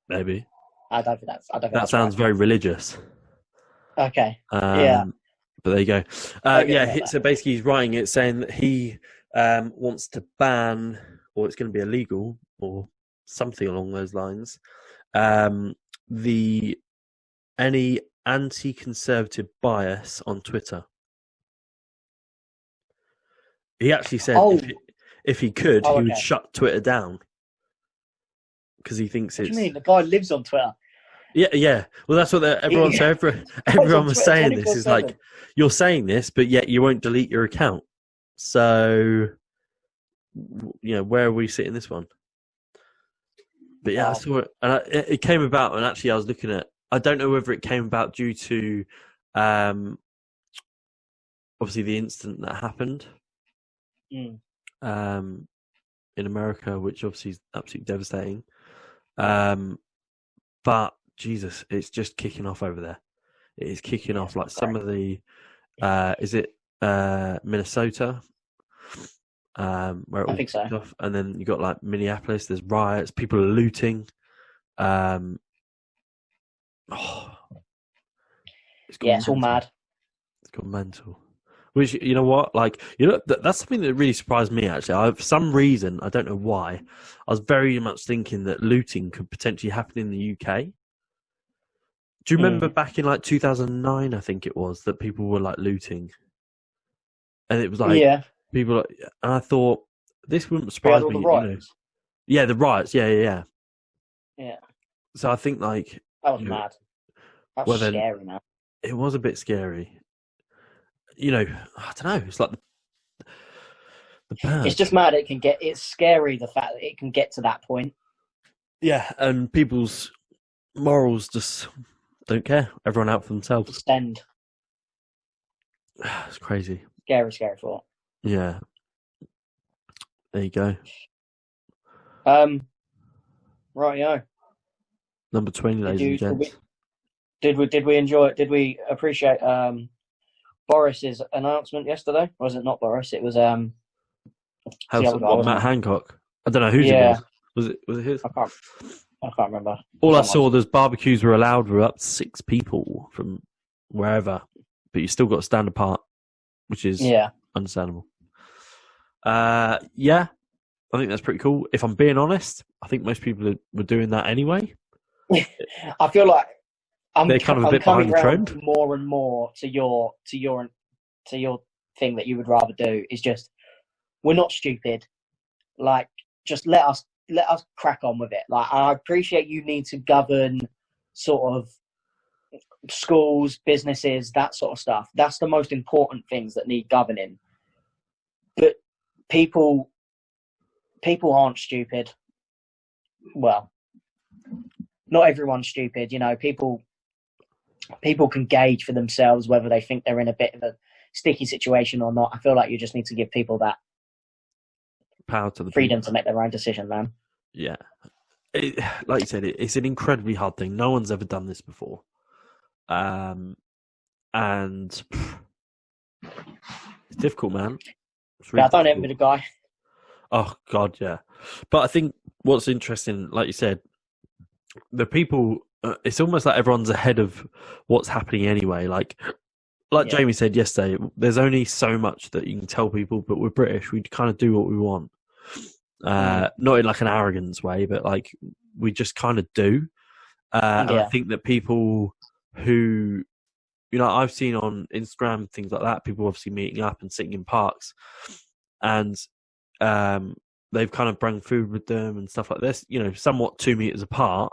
Maybe. I don't think that sounds very religious. Okay. Yeah. But there you go. So basically he's writing it saying that he wants to ban, or it's going to be illegal, or something along those lines, any anti-conservative bias on Twitter. He actually said if he could, he would shut Twitter down. Because he thinks what do you mean? The guy lives on Twitter. Yeah. Well, that's what everyone was saying. This is like, you're saying this, but yet you won't delete your account. So, where are we sitting this one? But yeah, I saw it, and it came about. And actually, I was looking at. I don't know whether it came about due to, obviously, the incident that happened. In America, which obviously is absolutely devastating. But Jesus, it's just kicking off over there. It is kicking off like some of the. Is it Minnesota? Where it I think so. off, and then you got like Minneapolis. There's riots. People are looting. It's all mad. It's gone mental. Which, you know what? Like, that's something that really surprised me, actually. For some reason, I don't know why, I was very much thinking that looting could potentially happen in the UK. Do you remember back in like 2009, I think it was, that people were like looting? And it was like, people, and I thought, this wouldn't surprise me. Yeah, the riots. Yeah. So I think like. That was mad. That was scary, man. It was a bit scary. I don't know. It's like the bird. It's just mad. It's scary, the fact that it can get to that point. Yeah, and people's morals just don't care. Everyone out for themselves. Extend. It's crazy. Scary thought. Yeah. There you go. Rightio. Number 20, ladies and gents. Did we enjoy it? Did we appreciate Boris's announcement yesterday? Or was it not Boris? It was Matt Hancock. I don't know whose it was. Was it his? I can't remember. All I saw, there's barbecues were allowed for up to 6 people from wherever, but you still got to stand apart, which is understandable. I think that's pretty cool. If I'm being honest, I think most people were doing that anyway. I feel like they're kind of a bit behind the trend. More and more to your thing that you would rather do is just, we're not stupid. Like, just let us crack on with it. Like, I appreciate you need to govern sort of schools, businesses, that sort of stuff. That's the most important things that need governing. But people aren't stupid. Well, not everyone's stupid. People can gauge for themselves whether they think they're in a bit of a sticky situation or not. I feel like you just need to give people that power to the freedom to make their own decision, man. Yeah. Like you said, it's an incredibly hard thing. No one's ever done this before. And it's difficult, man. Really I don't envy the guy. Oh, God, yeah. But I think what's interesting, like you said, the people, it's almost like everyone's ahead of what's happening anyway. Like Jamie said yesterday, there's only so much that you can tell people, but we're British. We kind of do what we want. Not in like an arrogance way, but like we just kind of do. And I think that people who, I've seen on Instagram, things like that, people obviously meeting up and sitting in parks, and they've kind of bring food with them and stuff like this, somewhat 2 meters apart,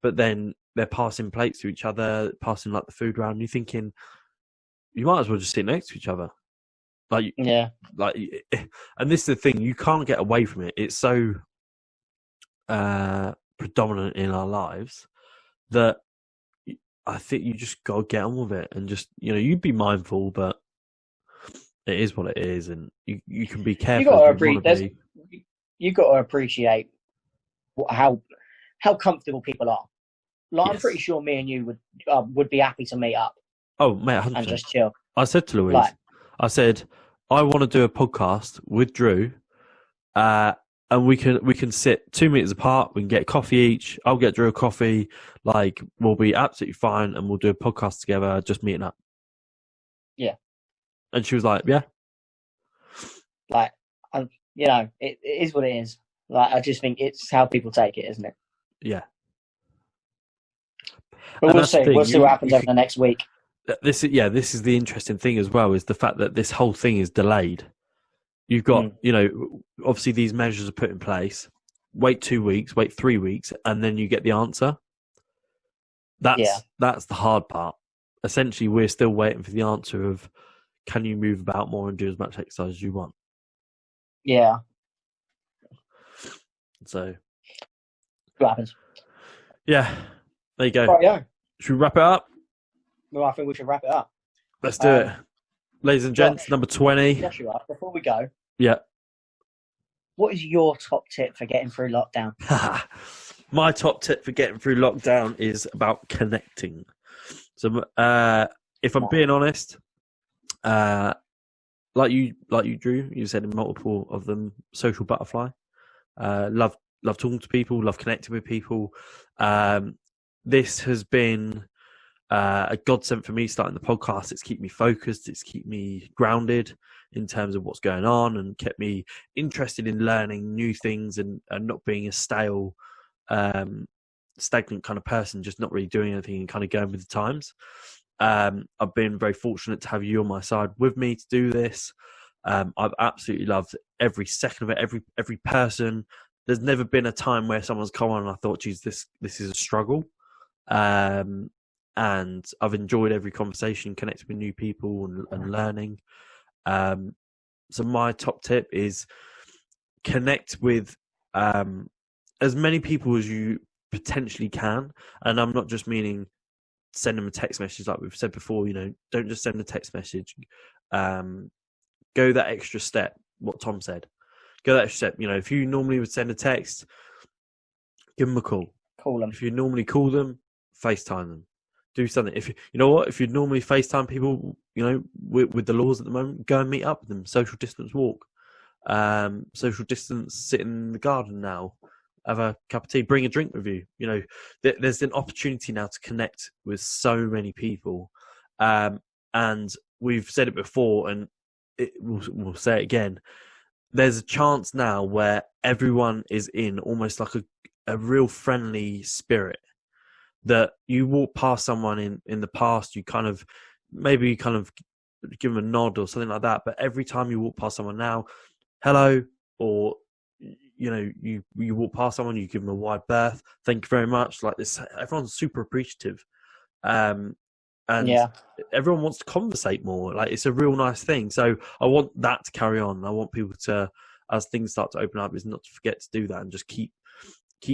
but then they're passing plates to each other, passing like the food around. And you're thinking, you might as well just sit next to each other. And this is the thing, you can't get away from it. It's so predominant in our lives that I think you just got to get on with it and just, you'd be mindful, but it is what it is, and you can be careful. You got to appreciate how comfortable people are. Like, I'm pretty sure me and you would be happy to meet up. Oh, mate, 100%. And just chill. I said to Louise, I said, I want to do a podcast with Drew, and we can sit 2 meters apart. We can get coffee each. I'll get Drew a coffee. Like, we'll be absolutely fine, and we'll do a podcast together, just meeting up. Yeah. And she was like, yeah. Like, it is what it is. Like, I just think it's how people take it, isn't it? Yeah. But we'll see. We'll see what happens over the next week. This is the interesting thing as well, is the fact that this whole thing is delayed. You've got, obviously these measures are put in place. Wait 2 weeks, wait 3 weeks, and then you get the answer. That's the hard part. Essentially, we're still waiting for the answer of, can you move about more and do as much exercise as you want? Yeah. So, what happens? Yeah. There you go. Right, yeah. Should we wrap it up? Well, I think we should wrap it up. Let's do it. Ladies and gents, number 20. Joshua, before we go. Yeah. What is your top tip for getting through lockdown? My top tip for getting through lockdown is about connecting. So, if I'm being honest, like you, Drew, you said in multiple of them, social butterfly. Love talking to people, love connecting with people. This has been a godsend for me starting the podcast. It's kept me focused. It's kept me grounded in terms of what's going on, and kept me interested in learning new things and not being a stale, stagnant kind of person, just not really doing anything and kind of going with the times. I've been very fortunate to have you on my side with me to do this. I've absolutely loved every second of it, every person. There's never been a time where someone's come on and I thought, geez, this is a struggle. And I've enjoyed every conversation, connecting with new people and learning. So my top tip is connect with as many people as you potentially can. And I'm not just meaning send them a text message like we've said before. Don't just send a text message. Go that extra step, what Tom said. Go that extra step. If you normally would send a text, give them a call. Call them. If you normally call them, FaceTime them. Do something. If you normally FaceTime people, with the laws at the moment, go and meet up with them. Social distance walk. Social distance, sit in the garden now. Have a cup of tea. Bring a drink with you. There's an opportunity now to connect with so many people. And we've said it before, and we'll say it again. There's a chance now where everyone is in almost like a real friendly spirit. That you walk past someone in the past, you kind of give them a nod or something like that. But every time you walk past someone now, hello, or you walk past someone, you give them a wide berth. Thank you very much. Like this, everyone's super appreciative, and everyone wants to conversate more. Like it's a real nice thing. So I want that to carry on. I want people to, as things start to open up, is not to forget to do that and just keep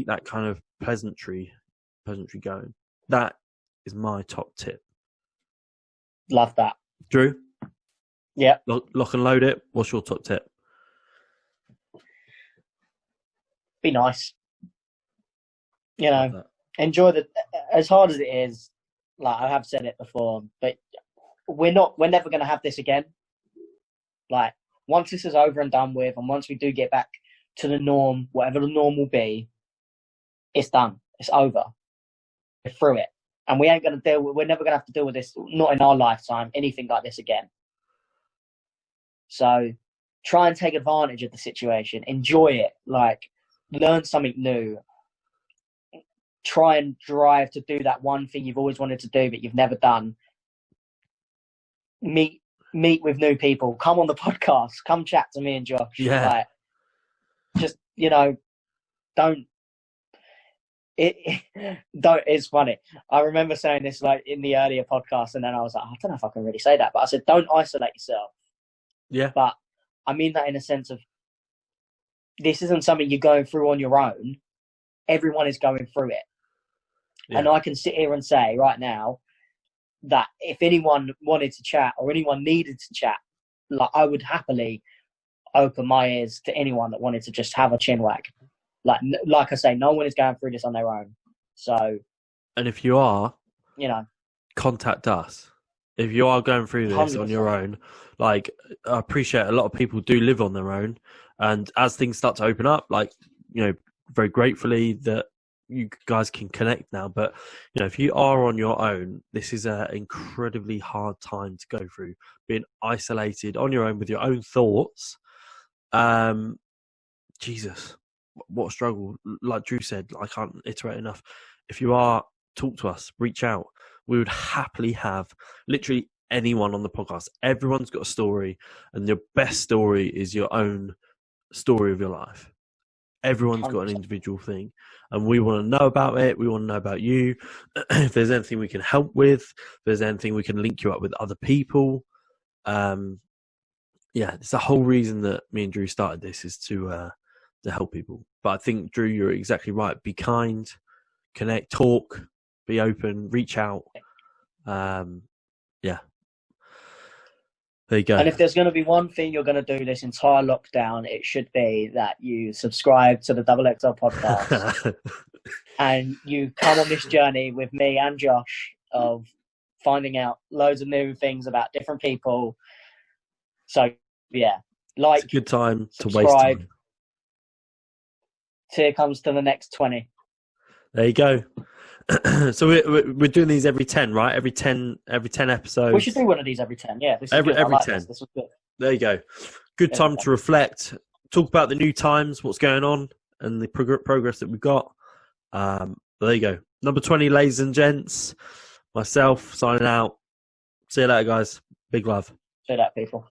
that kind of pleasantry going. That is my top tip. Love that. Drew? Yeah. Lock and load it. What's your top tip? Be nice. Enjoy as hard as it is, like I have said it before, but we're never going to have this again. Like once this is over and done with, and once we do get back to the norm, whatever the norm will be, it's done. It's over. We're through it. And we're never going to have to deal with this, not in our lifetime, anything like this again. So try and take advantage of the situation. Enjoy it. Like, learn something new. Try and drive to do that one thing you've always wanted to do, but you've never done. Meet with new people. Come on the podcast. Come chat to me and Josh. Yeah. Like, just, don't. It's funny. I remember saying this like in the earlier podcast, and then I was like, I don't know if I can really say that, but I said, don't isolate yourself. Yeah. But I mean that in a sense of this isn't something you're going through on your own. Everyone is going through it. Yeah. And I can sit here and say right now that if anyone wanted to chat or anyone needed to chat, like I would happily open my ears to anyone that wanted to just have a chin wag. Like I say, no one is going through this on their own. So, and if you are, contact us. If you are going through this 100%. On your own, like I appreciate a lot of people do live on their own, and as things start to open up, very gratefully that you guys can connect now. But if you are on your own, this is an incredibly hard time to go through. Being isolated on your own with your own thoughts, Jesus. What a struggle. Like Drew said, I can't iterate enough. If you are, talk to us, reach out. We would happily have literally anyone on the podcast. Everyone's got a story, and your best story is your own story of your life. Everyone's 100%. Got an individual thing, and we want to know about it. We want to know about you. If there's anything we can help with, if there's anything we can link you up with other people. It's the whole reason that me and Drew started this, is to help people. But I think, Drew, you're exactly right. Be kind, connect, talk, be open, reach out. There you go. And if there's going to be one thing you're going to do this entire lockdown, it should be that you subscribe to the XXL podcast and you come on this journey with me and Josh of finding out loads of new things about different people. So, it's a good time subscribe. To waste time. Here comes to the next 20. There you go. So we're doing these every 10, right? Every 10 episodes. We should do one of these every 10. Yeah, this is every good. I like 10. This was good. There you go. Good time to reflect. Talk about the new times, what's going on, and the progress that we've got. There you go. Number 20, ladies and gents. Myself signing out. See you later, guys. Big love. See you later, people.